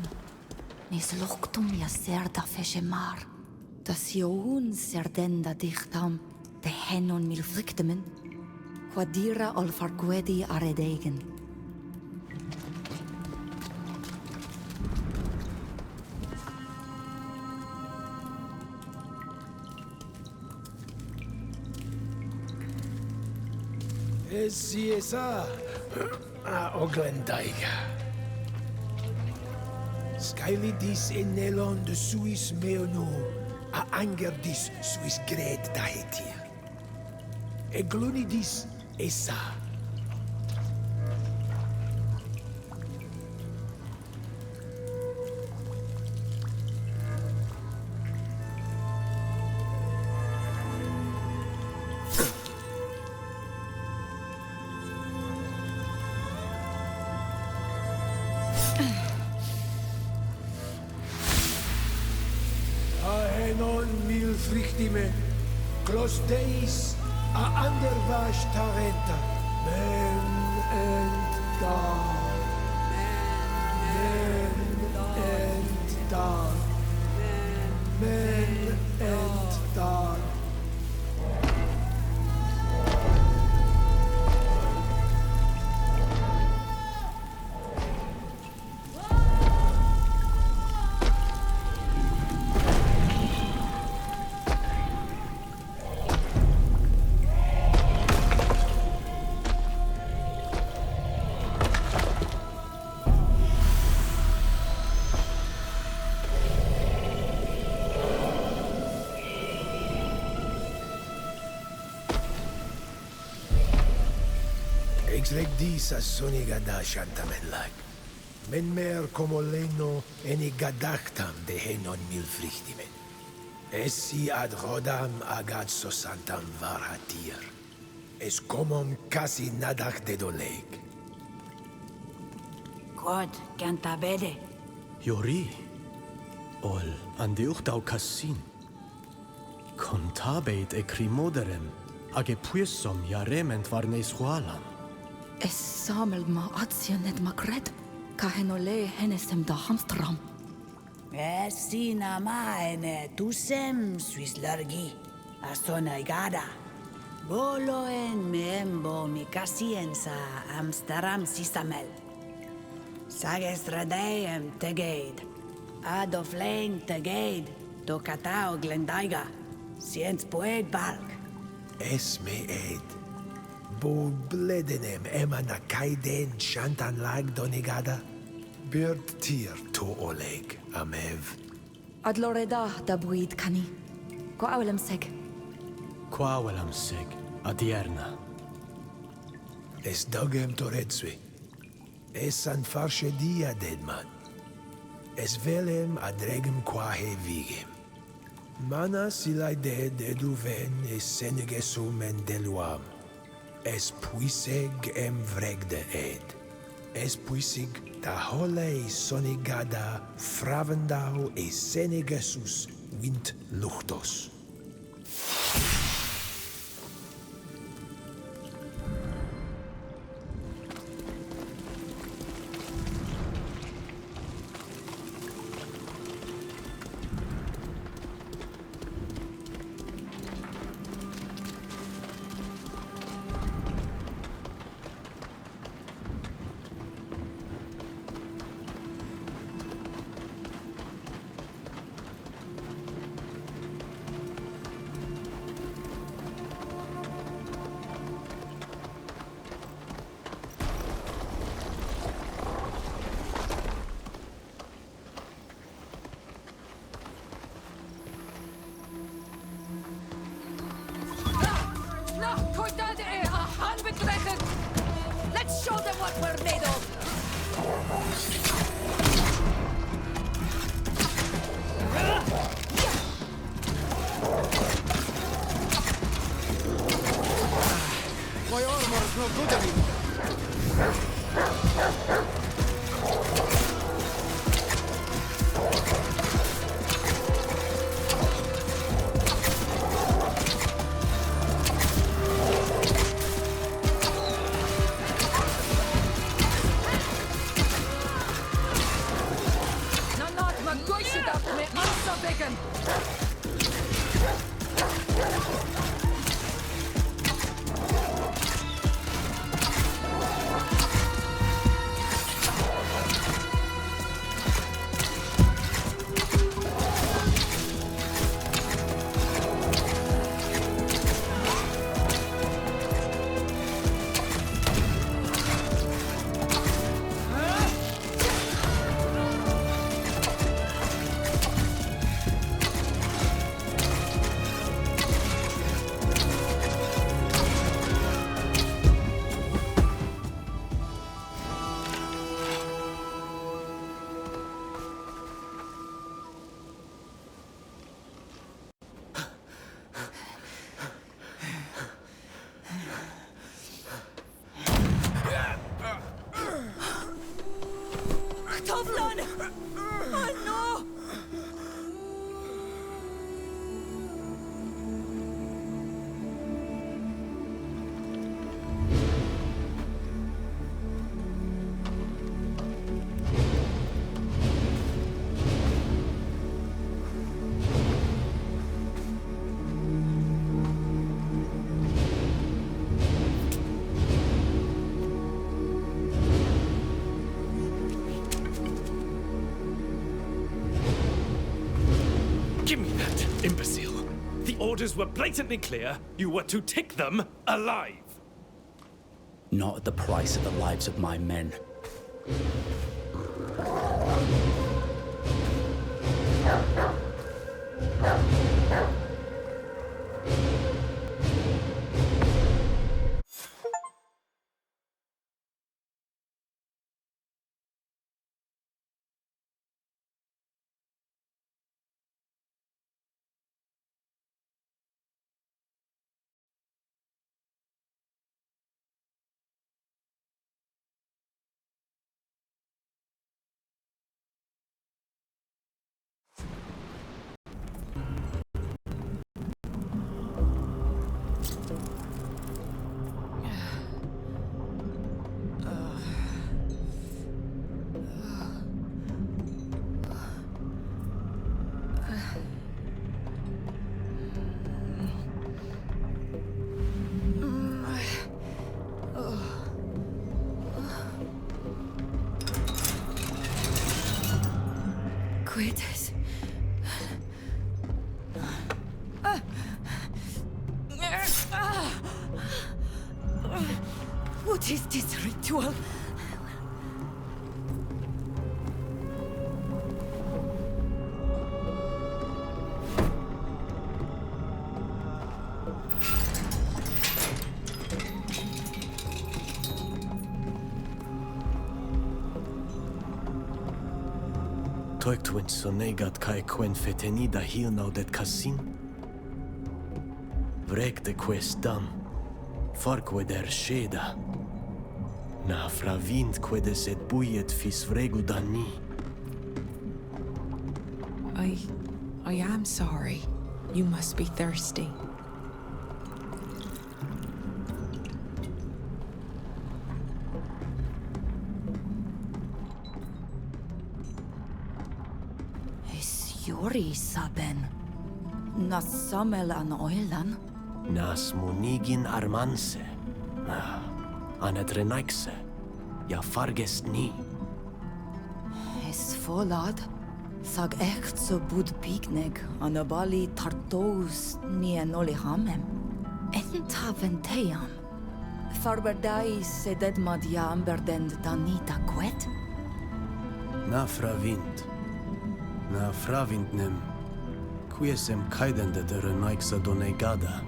Nes lochtum ja serda feshemar. Das joun serdenda dichtam. De henon mil frictemen. Quadira ol farguedi aredegen. Essi esa a Oglendaiga. Skylidis enelon de Suis meono a angerdis Suis gred dahetir. Eglunidis esa. Ahenon mil frichtime, clos deis a andervash tarenta, men and dog, men and dog, men and dog. Exreg dis a sonigada shantamen lag. Men mer como leno eni gadachtam de henon mil frichtimen. Essi ad rodam agad sosantam varhatir. Es comom casi nadach de doleg. God, cantabede. Jori. Ol andeuchtau cassin. Contabeit e crimoderem. Age puessom jarement varnes hualam. Es samel ma atien et magred. Kahenole henesem da hamstram. Sina maene tusem suis largi. Asona igada. Boloen membo mi casienza Amsterdam sisamel. Sages radeem tegeid. Adof leng tegeid. Do katao glendaiga. Siens poed balk. Es me ed. Bo bledenem emana kaiden shantan lag donigada. Bird tier to oleg, amev. Ad loreda da buid kani. Ko awelem seg. Quavelam seg, adierna. Es dogem toretsui. Es an farsche dia dedman. Es velem adregem quahe vigem. Mana silai de deduven es senegesum en deluam. es puiseg vreg de ed. Es puisig da hole sonigada fravendau senegasus wint luchtos. Let's show them what we're made of! My armor is no good anymore. Give me that, imbecile. The orders were blatantly clear. You were to take them alive. Not at the price of the lives of my men. Quietus. What is this ritual? Toiktwin sonegat kai quen fetenida hil naudet casin? Vrek de quest dam. Farqueder Sheda. Na fravind quedes et buiet fis vregu dani. I am sorry. You must be thirsty. Yori saben. Nas samel an oilan. Nas monigin armanse. Anet renaikse. Ja fargest ni. Es volad. Sag echt so bud pigneg. Anabali tartous ni en olihamem. Enta venteam. Farberdai sedet madia amberdend danita quet. Na fravind. Na fravintnem. Quiesem caidende de renaiksa donegada.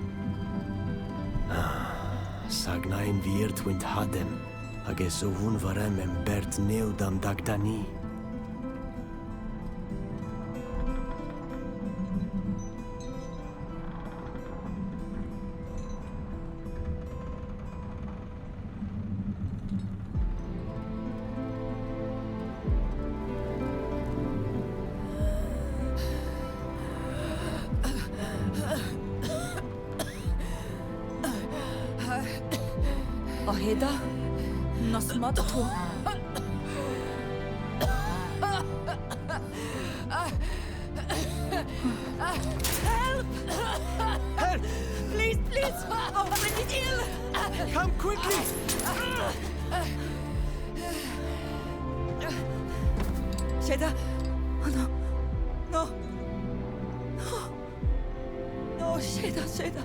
Sagnain viert wint hadem. Ages ovun varemem bert neudam dagdani. Aheda, nas matto. Help! Help! Please, please! Our friend is ill! Come quickly! Sheda, no. No. No. No, Sheda.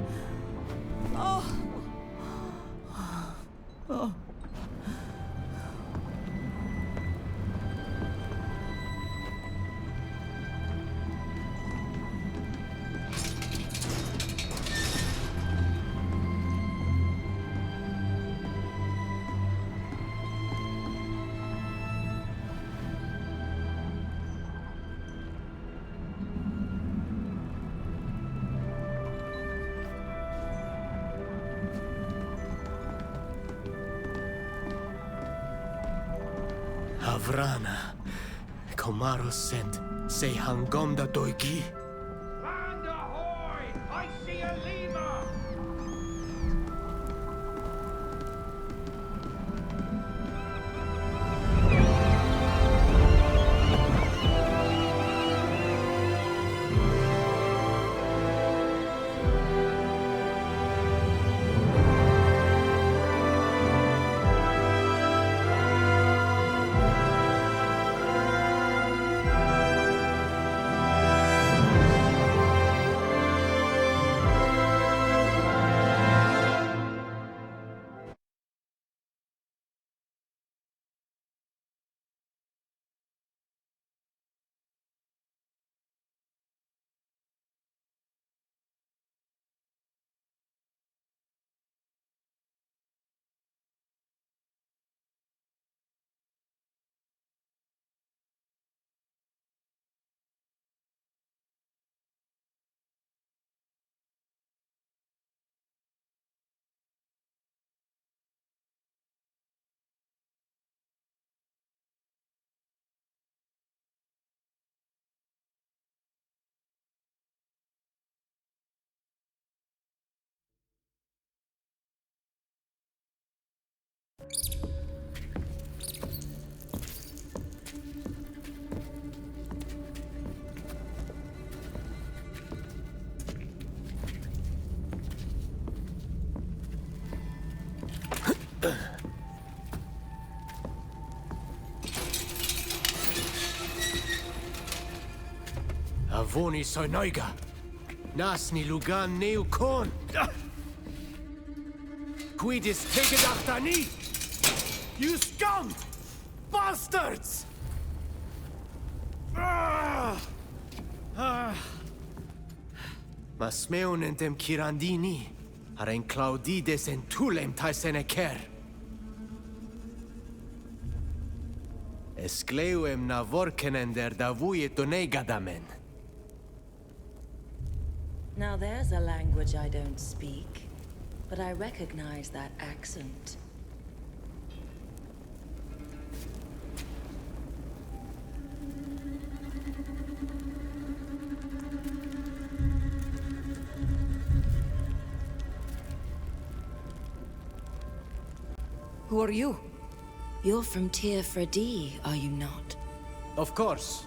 Oh. Oh. Avrana. Komaro sent. Se hangom da doigi. Land ahoy! I see a lemur! Avoni soinoiga. Nasni lugan neu kon. Quidis tegedachtani. You scum! Bastards! Masmeun entem kirandini. Aren claudides en tulem taiseneker. Escleuem navorkenender davuit donegadamen. Now there's a language I don't speak. but I recognize that accent. Who are you? You're from Tir Fredi, are you not? Of course.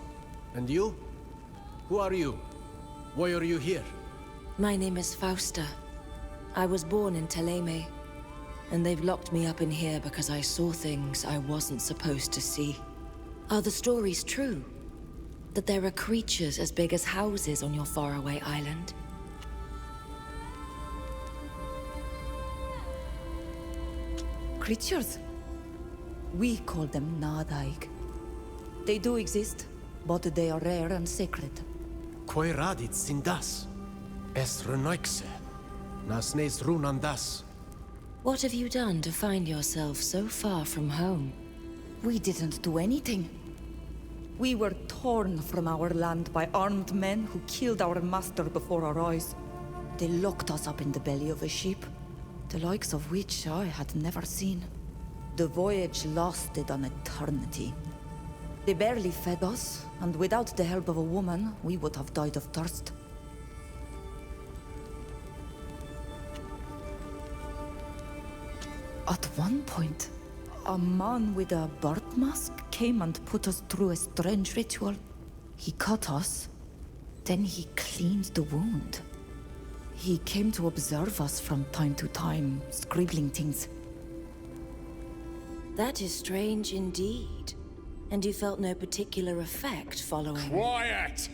And you? Who are you? Why are you here? My name is Fausta. I was born in Teleme, and they've locked me up in here because I saw things I wasn't supposed to see. Are the stories true? That there are creatures as big as houses on your faraway island? Creatures? We call them Nadaig. They do exist, but they are rare and sacred. Quai radit sindas. Es renoixe. Nas nes runandas. What have you done to find yourself so far from home? We didn't do anything. We were torn from our land by armed men who killed our master before our eyes. They locked us up in the belly of a ship, the likes of which I had never seen. The voyage lasted an eternity. They barely fed us, and without the help of a woman, we would have died of thirst. At one point, a man with a bird mask came and put us through a strange ritual. He cut us, then he cleaned the wound. He came to observe us from time to time, scribbling things. That is strange indeed. And you felt no particular effect following... Quiet!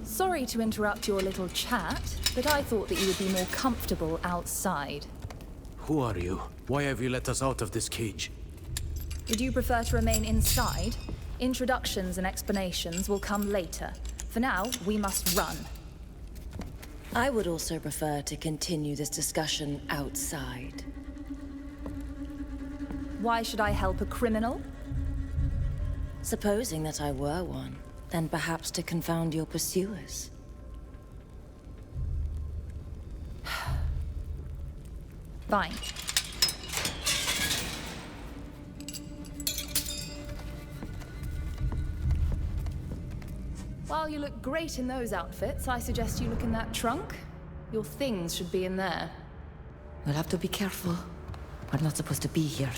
Sorry to interrupt your little chat, but I thought that you would be more comfortable outside. Who are you? Why have you let us out of this cage? Would you prefer to remain inside? Introductions and explanations will come later. For now, we must run. I would also prefer to continue this discussion outside. Why should I help a criminal? Supposing that I were one, then perhaps to confound your pursuers. Fine. While you look great in those outfits, I suggest you look in that trunk. Your things should be in there. We'll have to be careful. We're not supposed to be here.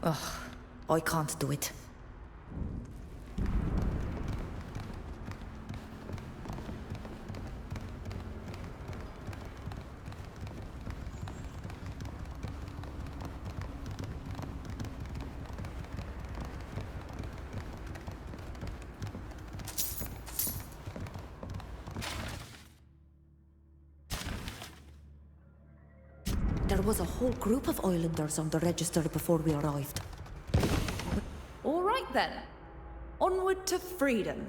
Ugh, I can't do it. There was a whole group of islanders on the register before we arrived. All right then. Onward to freedom.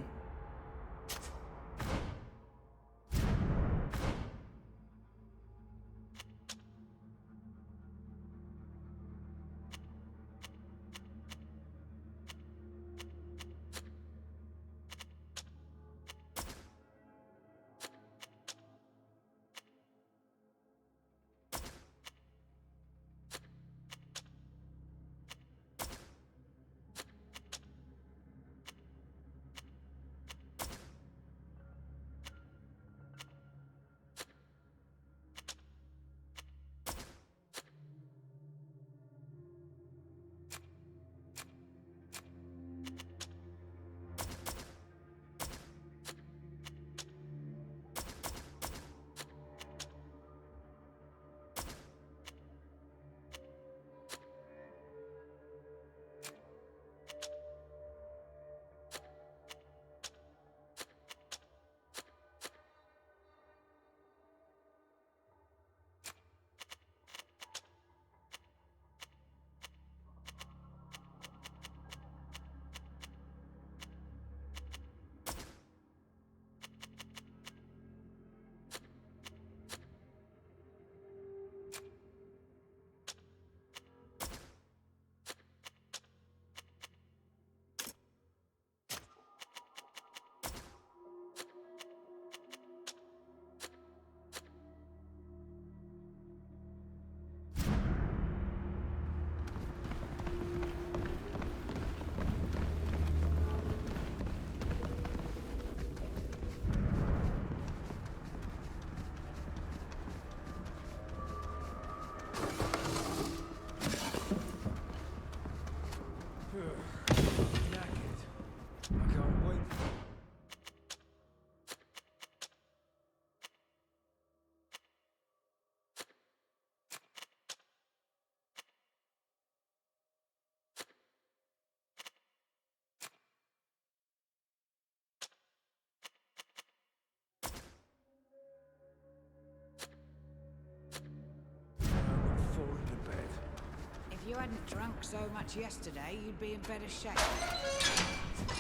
you hadn't drunk so much yesterday, you'd be in better shape.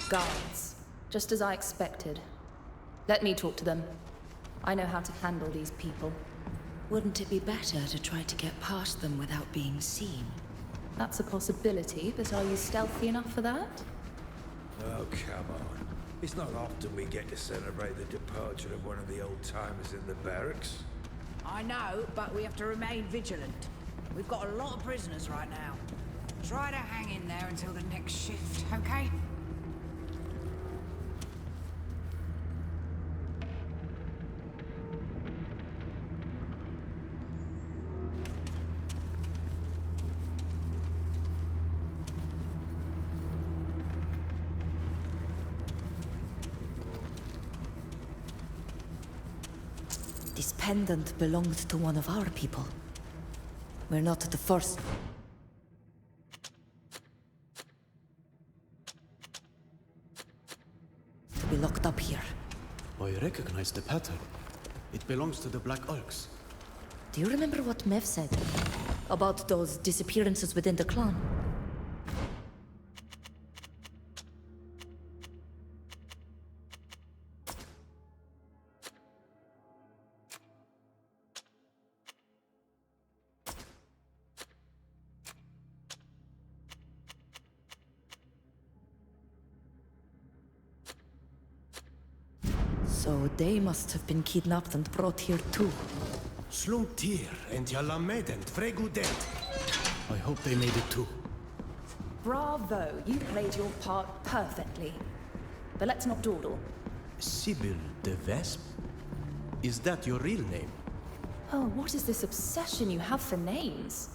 Guards. Just as I expected. Let me talk to them. I know how to handle these people. Wouldn't it be better to try to get past them without being seen? That's a possibility, but are you stealthy enough for that? Oh, come on. It's not often we get to celebrate the departure of one of the old-timers in the barracks. I know, but we have to remain vigilant. We've got a lot of prisoners right now. Try to hang in there until the next shift, okay? This pendant belonged to one of our people. We're not the first. To be locked up here. I recognize the pattern. It belongs to the Black Orcs. Do you remember what Mev said? About those disappearances within the clan? So they must have been kidnapped and brought here too. Slumtir and Yalamed and Fregudent. I hope they made it too. Bravo, you played your part perfectly. But let's not dawdle. Sybil the Vesp? Is that your real name? Oh, what is this obsession you have for names?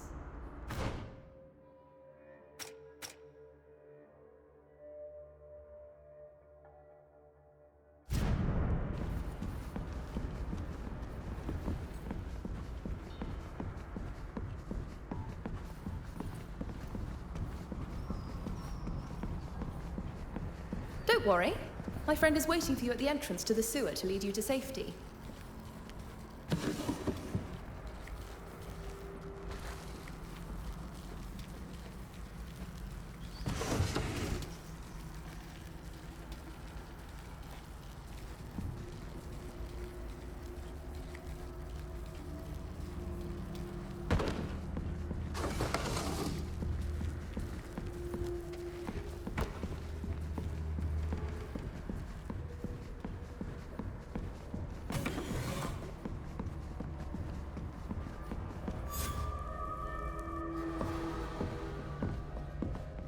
Don't worry. My friend is waiting for you at the entrance to the sewer to lead you to safety.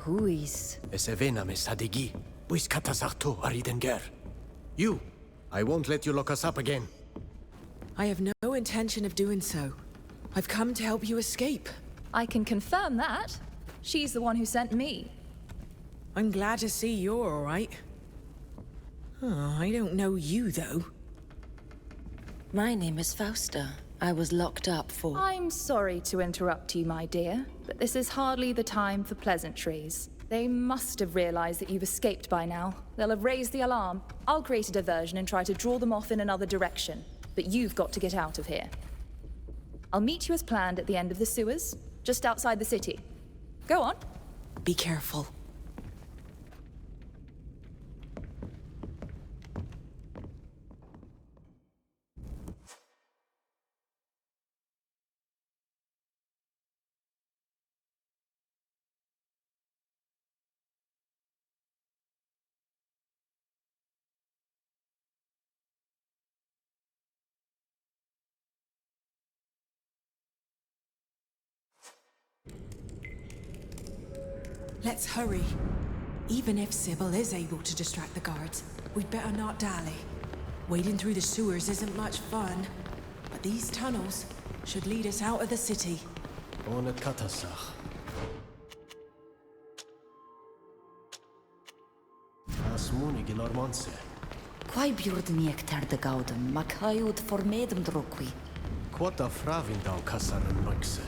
Who is? Esevena me sadegi. Buis katasarto aridenger. You! I won't let you lock us up again. I have no intention of doing so. I've come to help you escape. I can confirm that. She's the one who sent me. I'm glad to see you're all right. Oh, I don't know you, though. My name is Fausta. I was locked up for... I'm sorry to interrupt you, my dear, but this is hardly the time for pleasantries. They must have realized that you've escaped by now. They'll have raised the alarm. I'll create a diversion and try to draw them off in another direction. But you've got to get out of here. I'll meet you as planned at the end of the sewers, just outside the city. Go on. Be careful. Let's hurry. Even if Sybil is able to distract the guards, we'd better not dally. Wading through the sewers isn't much fun, but these tunnels should lead us out of the city. On het katasach. Asmuni ginormonse. Quai bjurden ekter de gauden, makaiud formedem drokwi. Quota fravindau kasaren noxe.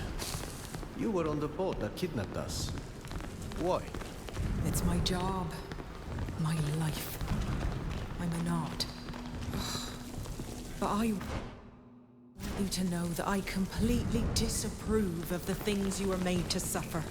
You were on the boat that kidnapped us. Why? It's my job. My life. I'm an art. But I you to know that I completely disapprove of the things you are made to suffer.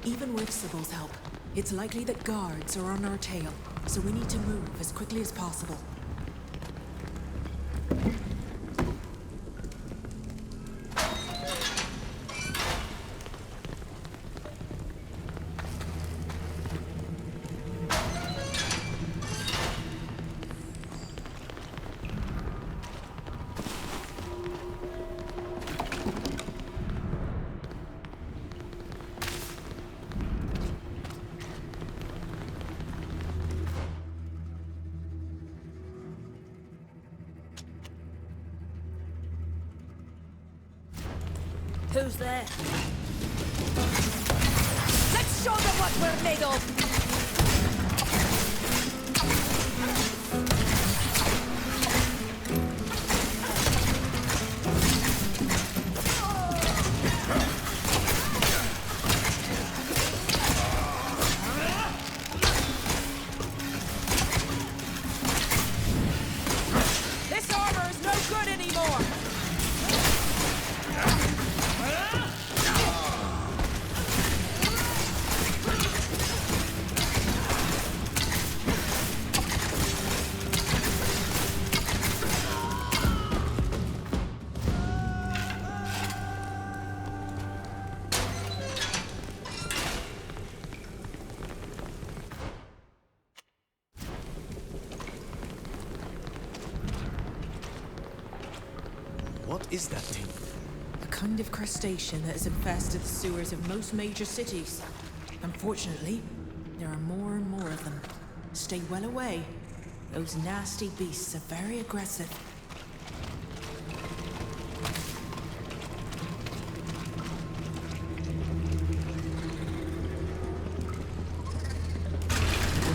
Even with Sybil's help, it's likely that guards are on our tail, so we need to move as quickly as possible. Who's there? Let's show them what we're made of! This armor is no good anymore! What is that thing? A kind of crustacean that has infested the sewers of most major cities. Unfortunately, there are more and more of them. Stay well away. Those nasty beasts are very aggressive.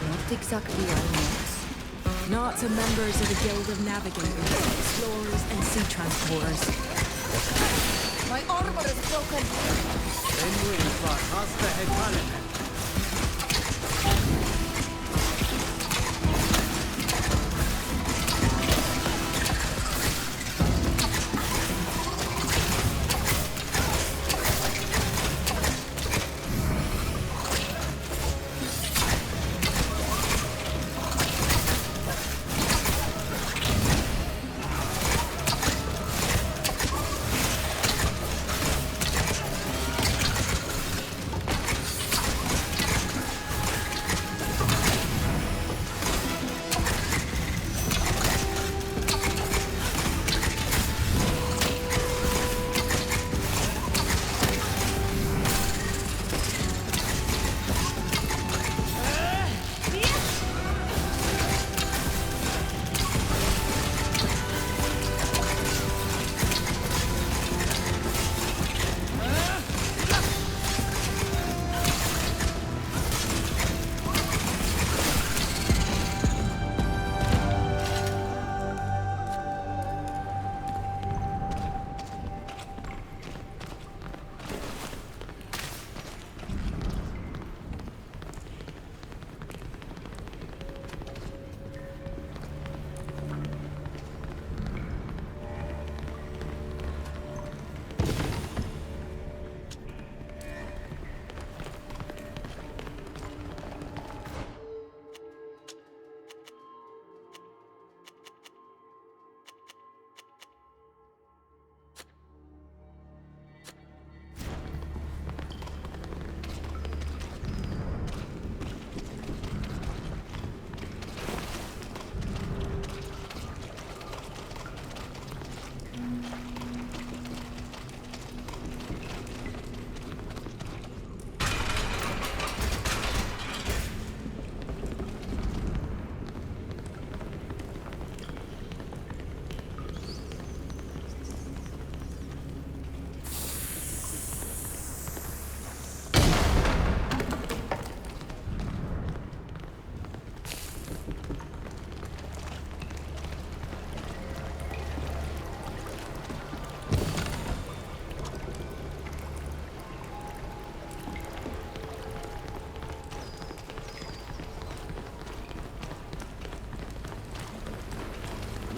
What exactly are knots? Knots are members of the Guild of Navigators, Explorers, and Sea Transporters. My armor is broken!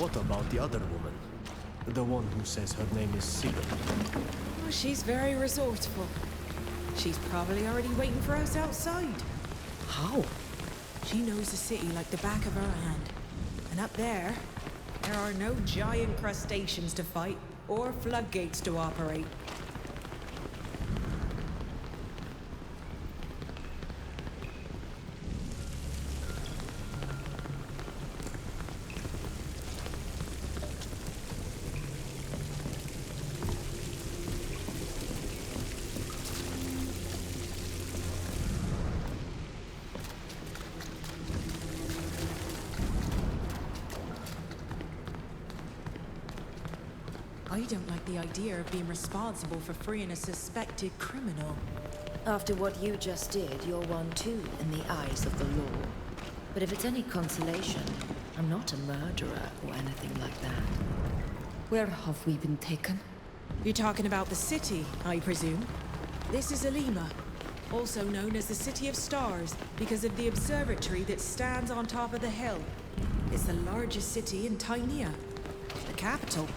What about the other woman? The one who says her name is Sibyl. Oh, she's very resourceful. She's probably already waiting for us outside. How? She knows the city like the back of her hand. And up there are no giant crustaceans to fight or floodgates to operate. I don't like the idea of being responsible for freeing a suspected criminal. After what you just did, you're one too in the eyes of the law. But if it's any consolation, I'm not a murderer or anything like that. Where have we been taken? You're talking about the city, I presume? This is Alima, also known as the City of Stars because of the observatory that stands on top of the hill. It's the largest city in Tynea, the capital.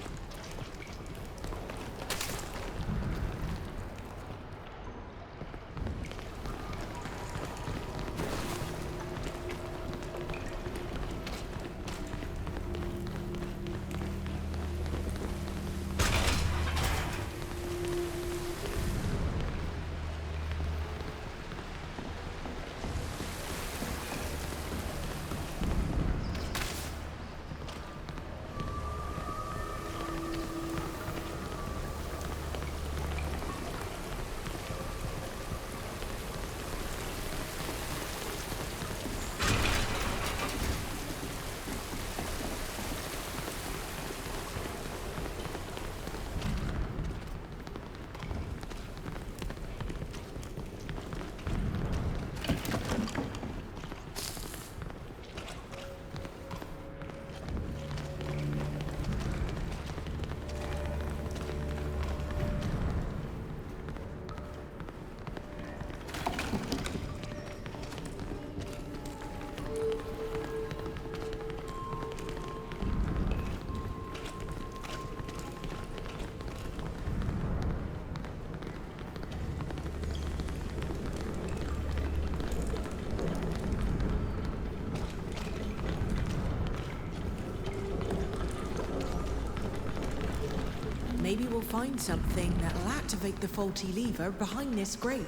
Maybe we'll find something that'll activate the faulty lever behind this grate.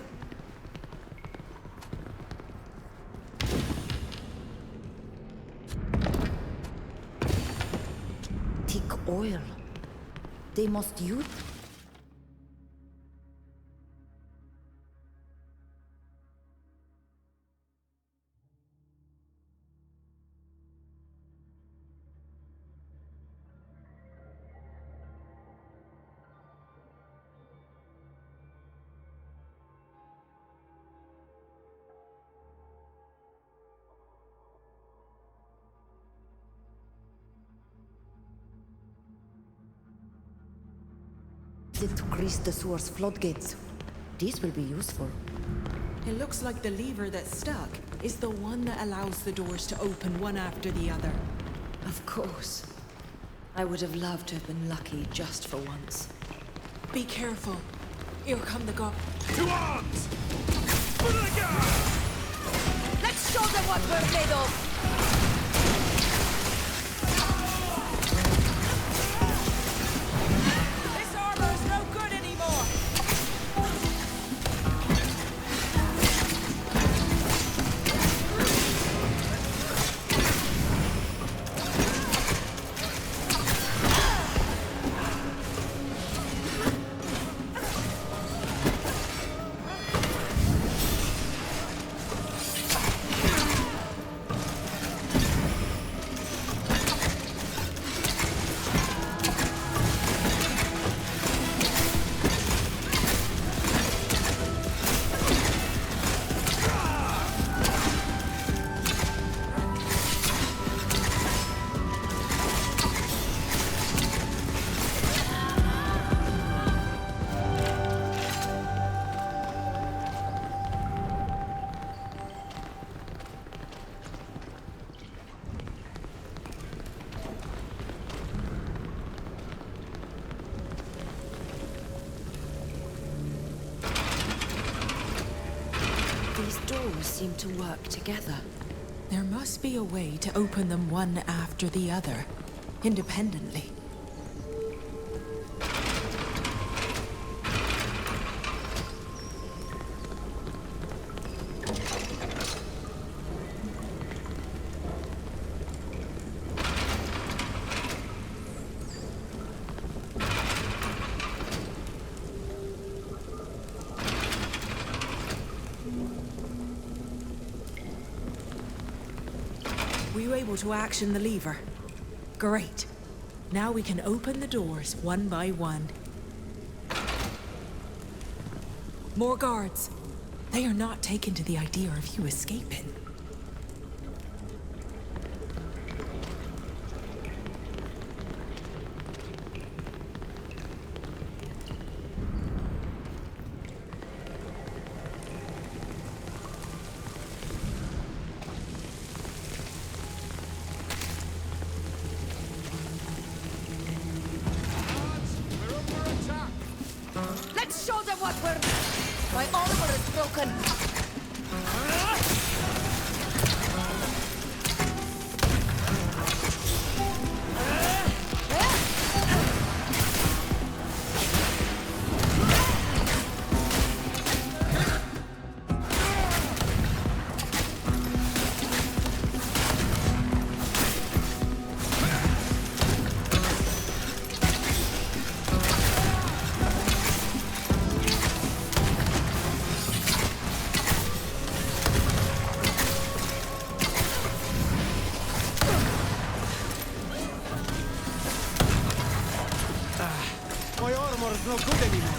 Thick oil. They must use... it to grease the sewer's floodgates. These will be useful. It looks like the lever that's stuck is the one that allows the doors to open one after the other. Of course. I would have loved to have been lucky just for once. Be careful. Here come the goblins. To arms! Let's show them what we're made of! seem to work together. There must be a way to open them one after the other, independently. Were you able to action the lever? Great. Now we can open the doors one by one. More guards. They are not taken to the idea of you escaping. Let's show them what we're... My armor is broken. My armor is no good anymore.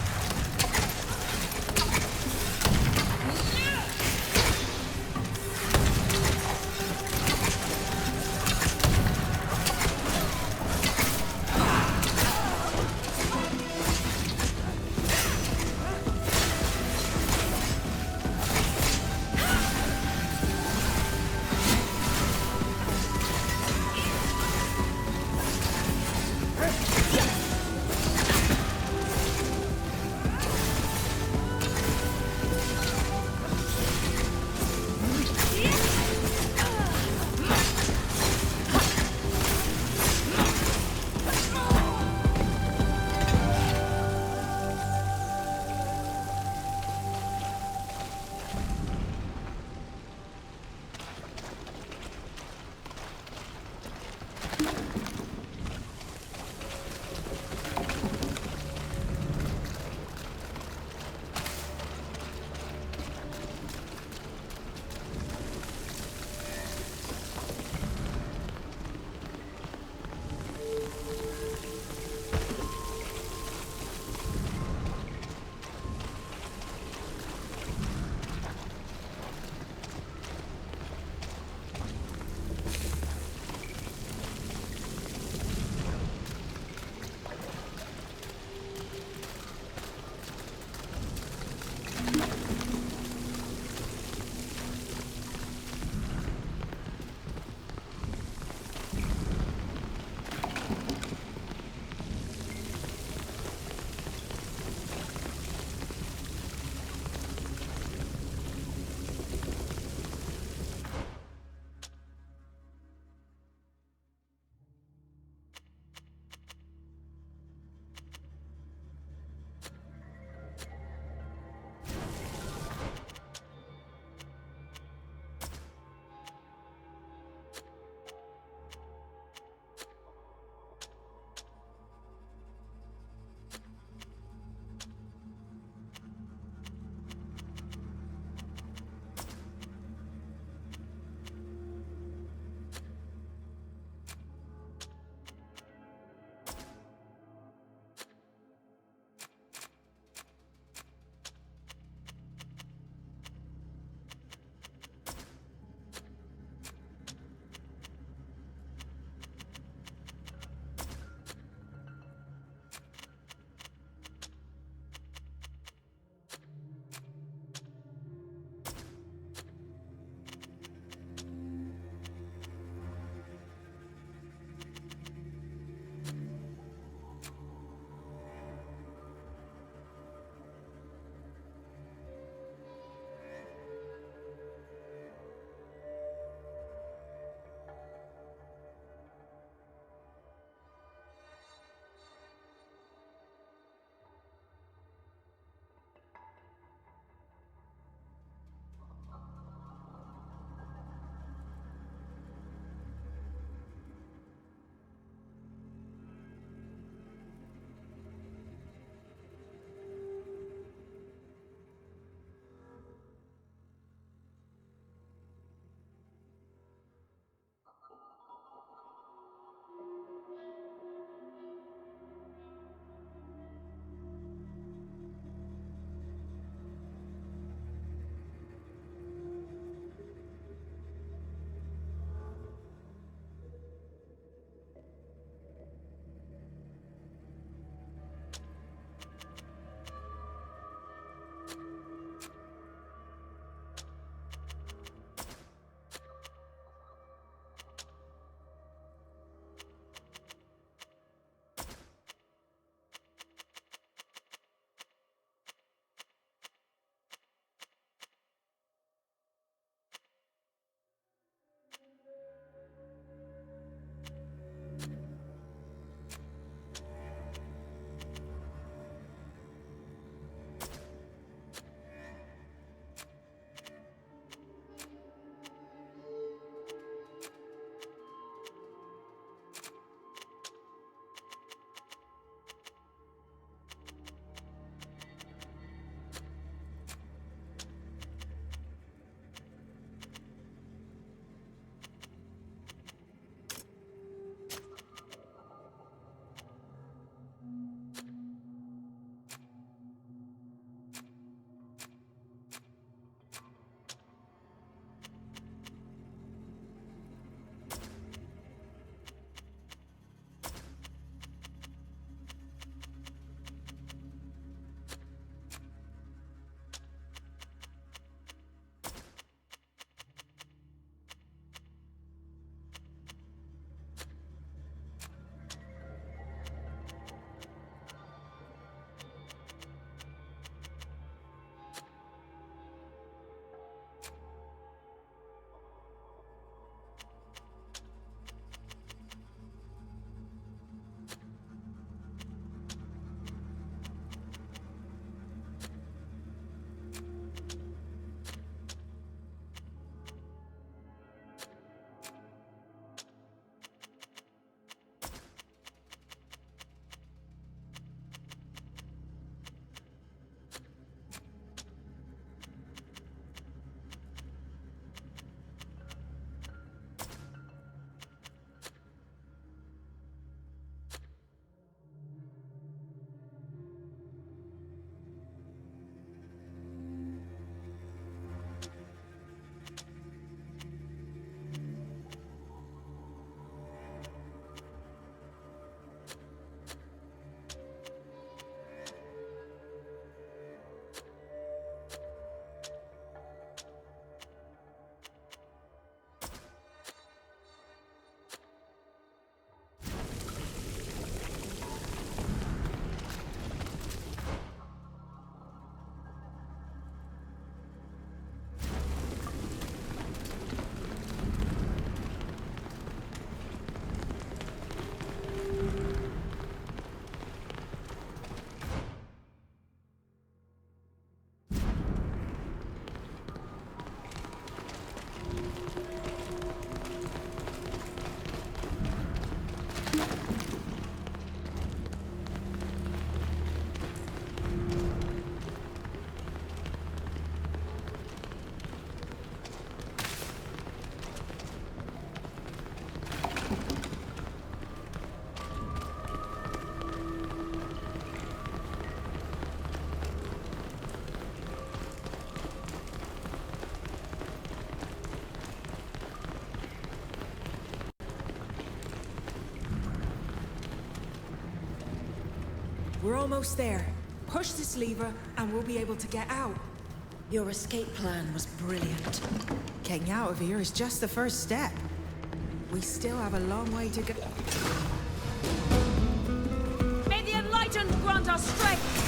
We're almost there. Push this lever, and we'll be able to get out. Your escape plan was brilliant. Getting out of here is just the first step. We still have a long way to go. May the Enlightened grant us strength!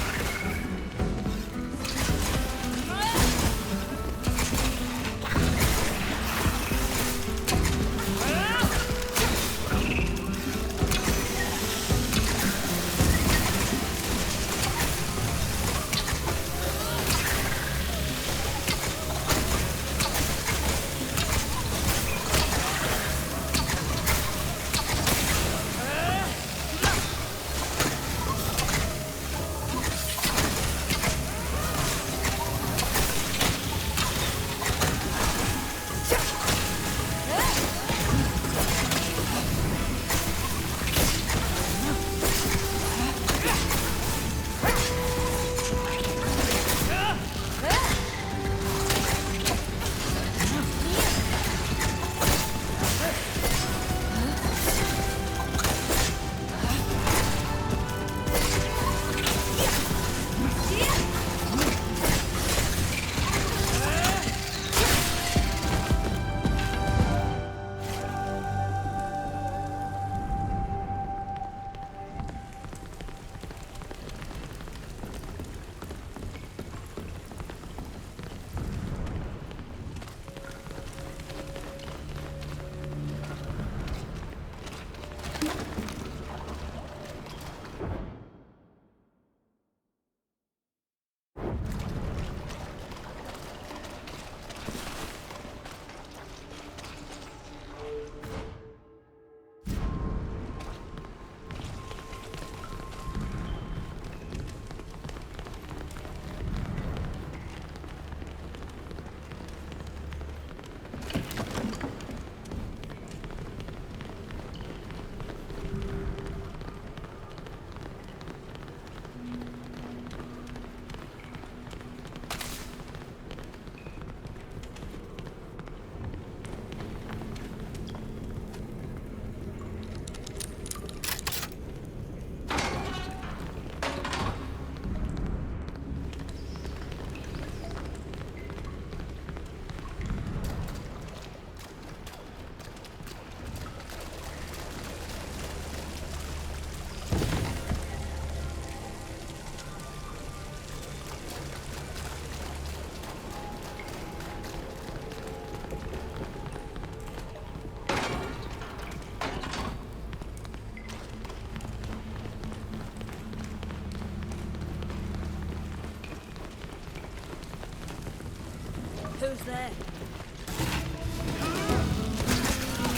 Who's there?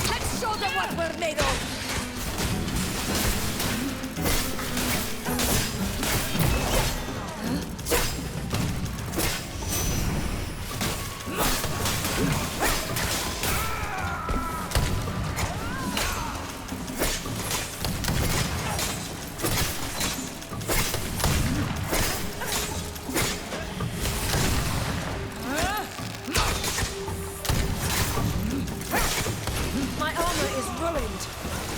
Let's show them what we're made of! My armor is ruined.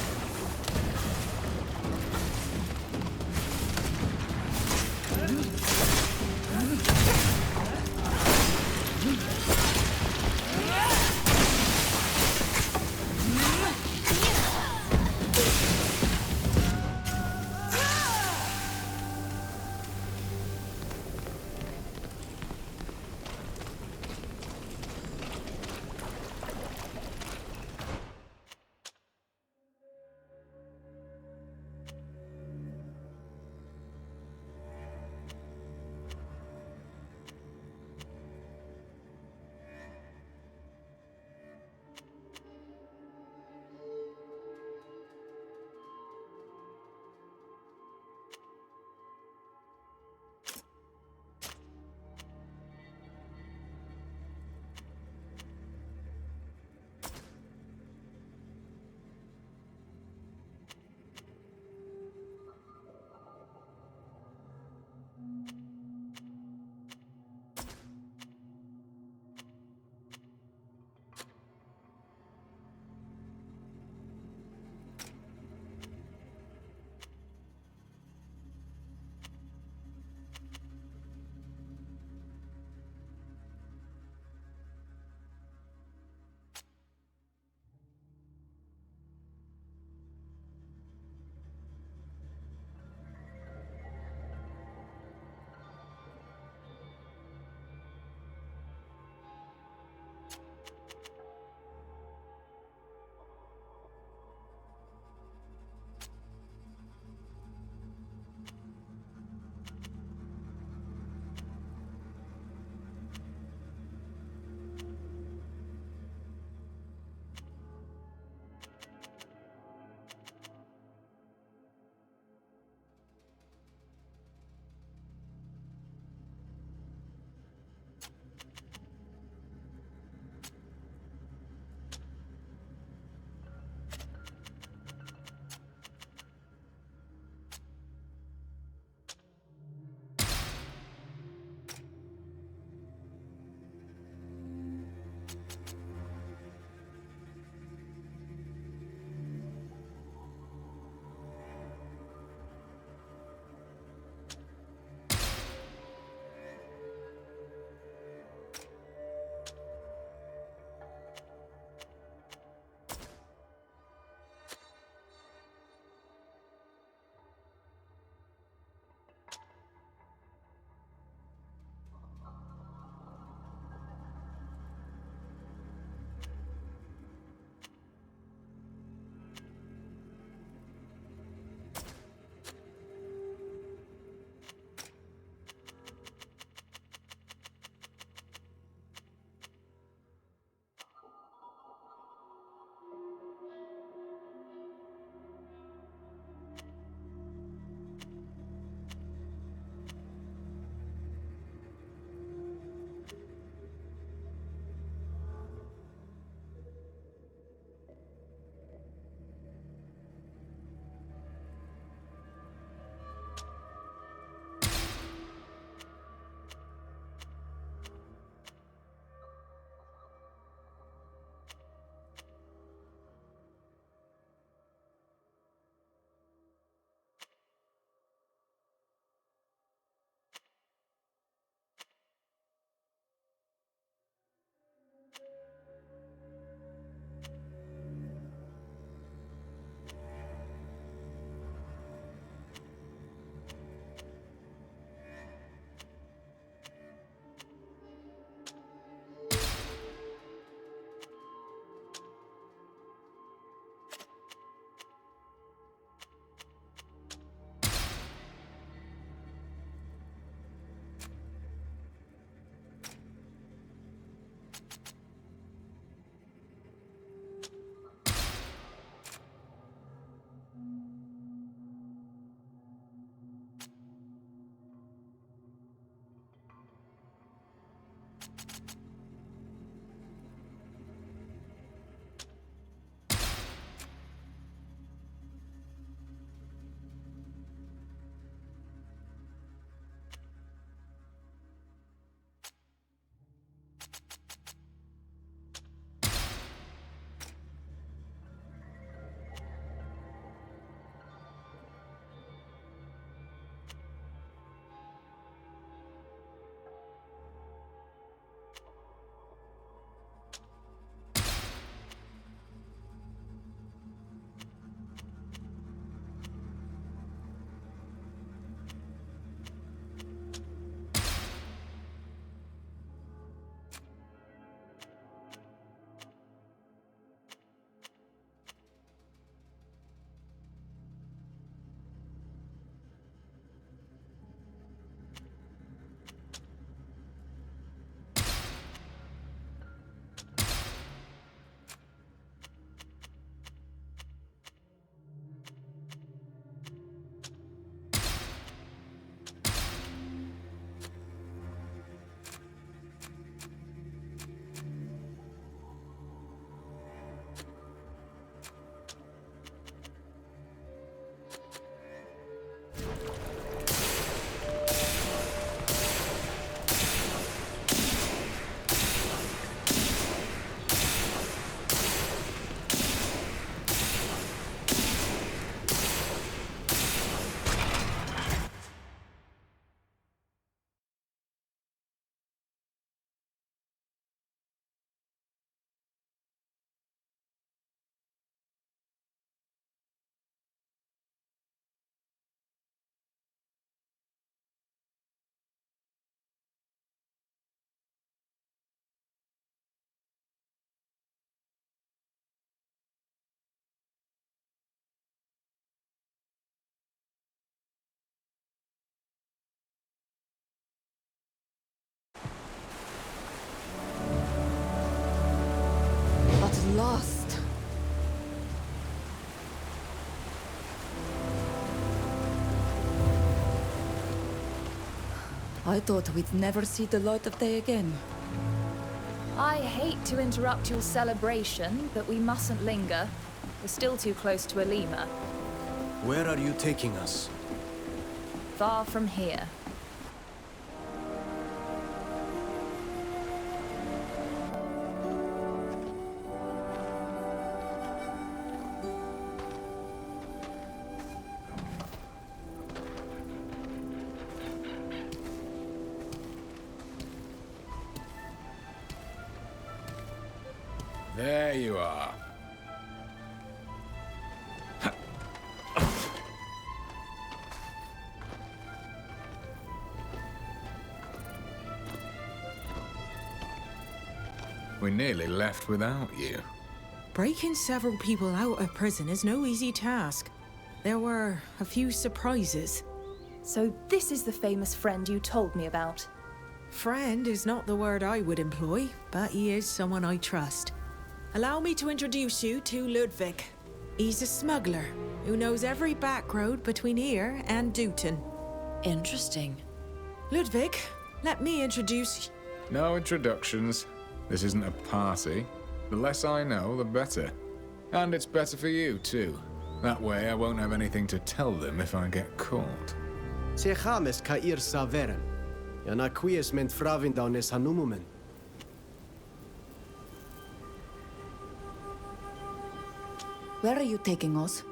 I thought we'd never see the light of day again. I hate to interrupt your celebration, but we mustn't linger. We're still too close to Alima. Where are you taking us? Far from here. There you are. We nearly left without you. Breaking several people out of prison is no easy task. There were a few surprises. So this is the famous friend you told me about? Friend is not the word I would employ, but he is someone I trust. Allow me to introduce you to Ludwig. He's a smuggler who knows every back road between here and Dutton. Interesting. Ludwig, let me introduce... No introductions. This isn't a party. The less I know, the better. And it's better for you, too. That way I won't have anything to tell them if I get caught. Se chames ka ir saveren. Yana quies ment fravin down es hanumumen. Where are you taking us?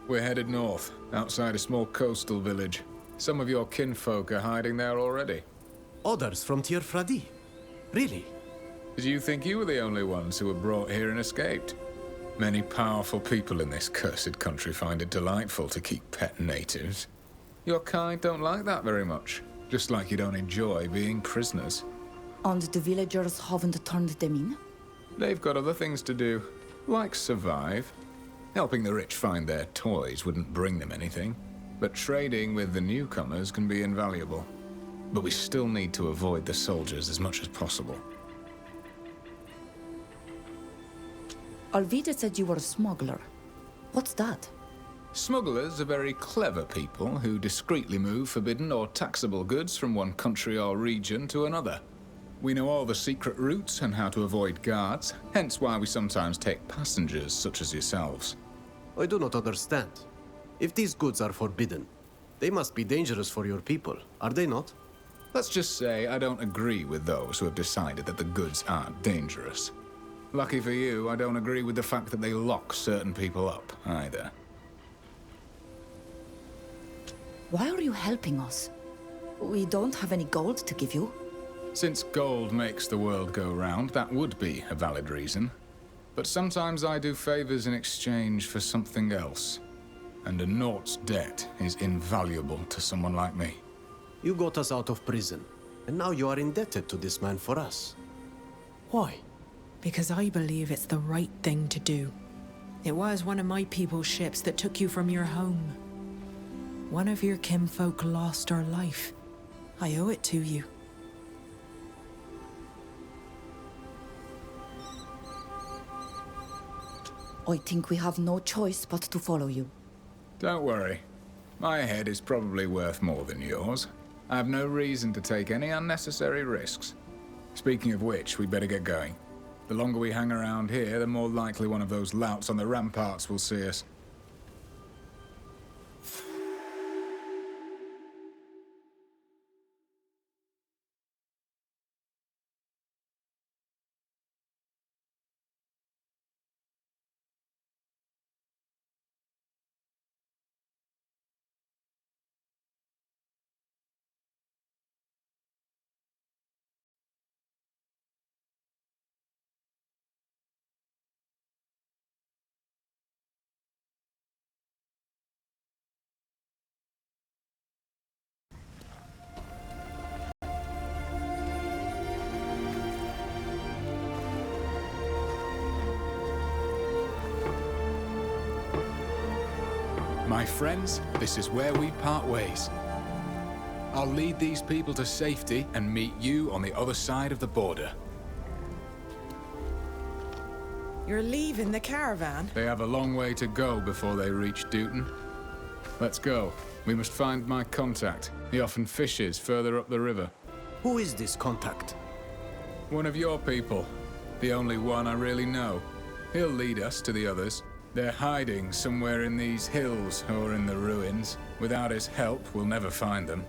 We're headed north, outside a small coastal village. Some of your kinfolk are hiding there already. Others from Tir Fradi? Really? Did you think you were the only ones who were brought here and escaped? Many powerful people in this cursed country find it delightful to keep pet natives. Your kind don't like that very much, just like you don't enjoy being prisoners. And the villagers haven't turned them in? They've got other things to do, like survive. Helping the rich find their toys wouldn't bring them anything, but trading with the newcomers can be invaluable. But we still need to avoid the soldiers as much as possible. Alvida said you were a smuggler. What's that? Smugglers are very clever people who discreetly move forbidden or taxable goods from one country or region to another. We know all the secret routes and how to avoid guards, hence why we sometimes take passengers such as yourselves. I do not understand. If these goods are forbidden, they must be dangerous for your people, are they not? Let's just say I don't agree with those who have decided that the goods aren't dangerous. Lucky for you, I don't agree with the fact that they lock certain people up, either. Why are you helping us? We don't have any gold to give you. Since gold makes the world go round, that would be a valid reason. But sometimes I do favors in exchange for something else. And a Naut's debt is invaluable to someone like me. You got us out of prison, and now you are indebted to this man for us. Why? Because I believe it's the right thing to do. It was one of my people's ships that took you from your home. One of your kinfolk lost her life. I owe it to you. I think we have no choice but to follow you. Don't worry. My head is probably worth more than yours. I have no reason to take any unnecessary risks. Speaking of which, we'd better get going. The longer we hang around here, the more likely one of those louts on the ramparts will see us. My friends, this is where we part ways. I'll lead these people to safety and meet you on the other side of the border. You're leaving the caravan? They have a long way to go before they reach Dutton. Let's go. We must find my contact. He often fishes further up the river. Who is this contact? One of your people. The only one I really know. He'll lead us to the others. They're hiding somewhere in these hills or in the ruins. Without his help, we'll never find them.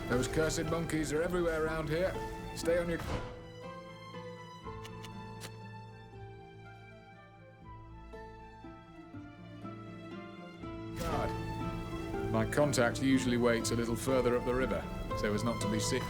Those cursed monkeys are everywhere around here. Stay on your... guard. My contact usually waits a little further up the river, so as not to be seen.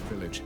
Village.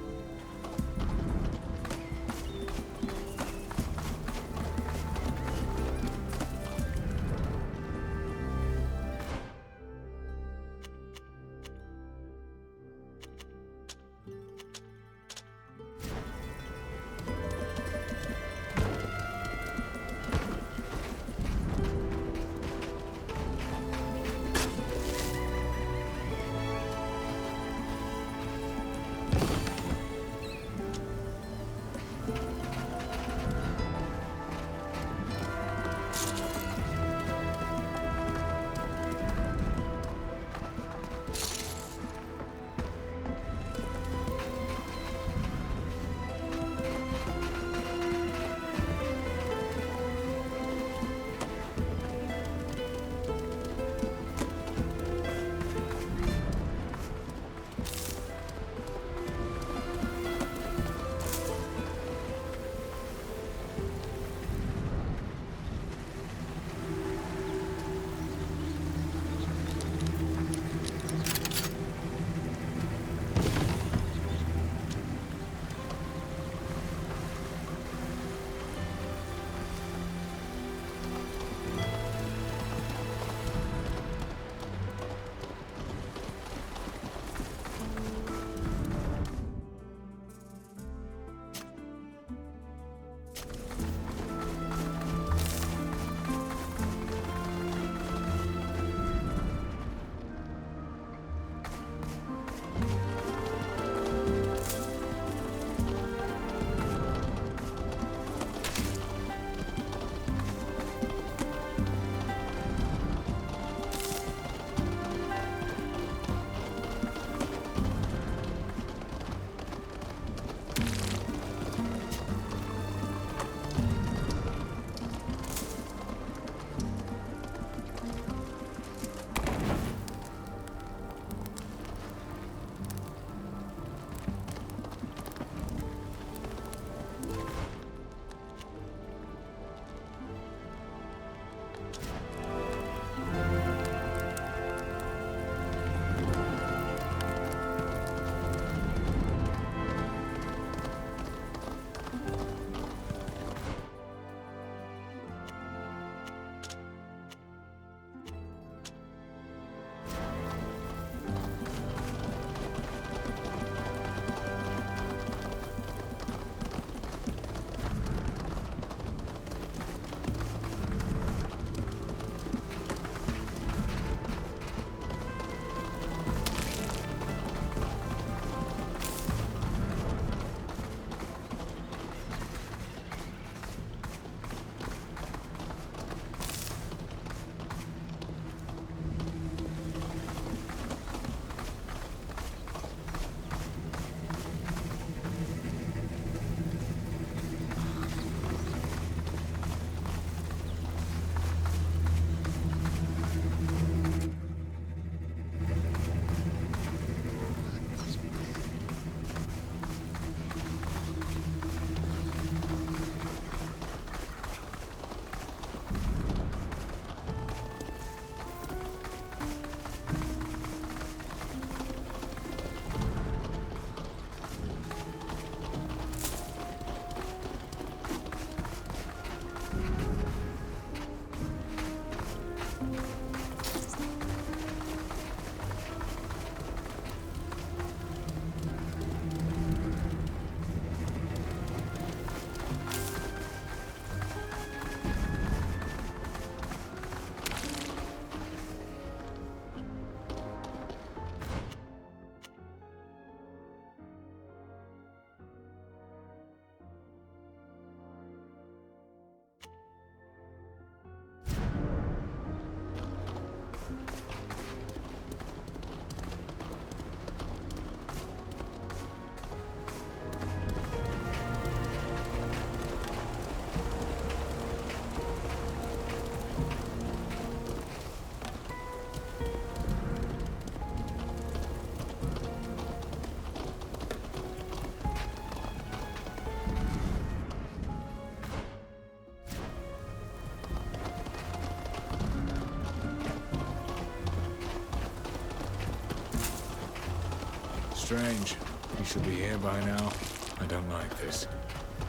strange. He should be here by now. I don't like this.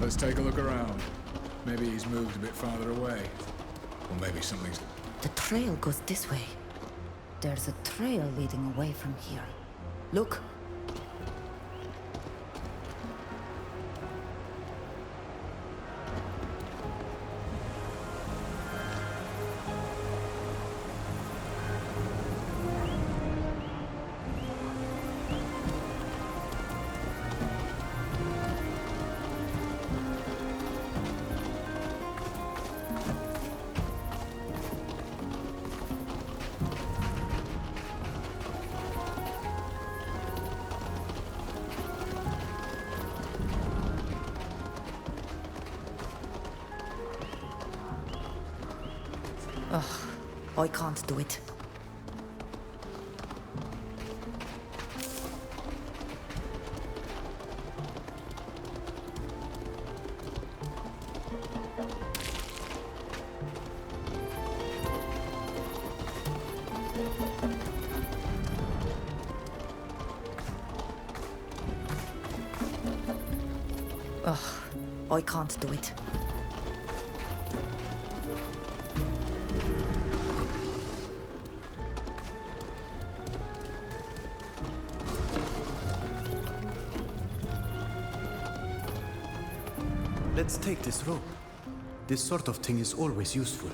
Let's take a look around. Maybe he's moved a bit farther away. Or maybe something's... The trail goes this way. There's a trail leading away from here. Look. Ugh, I can't do it. Ugh, I can't do it. Let's take this rope. This sort of thing is always useful.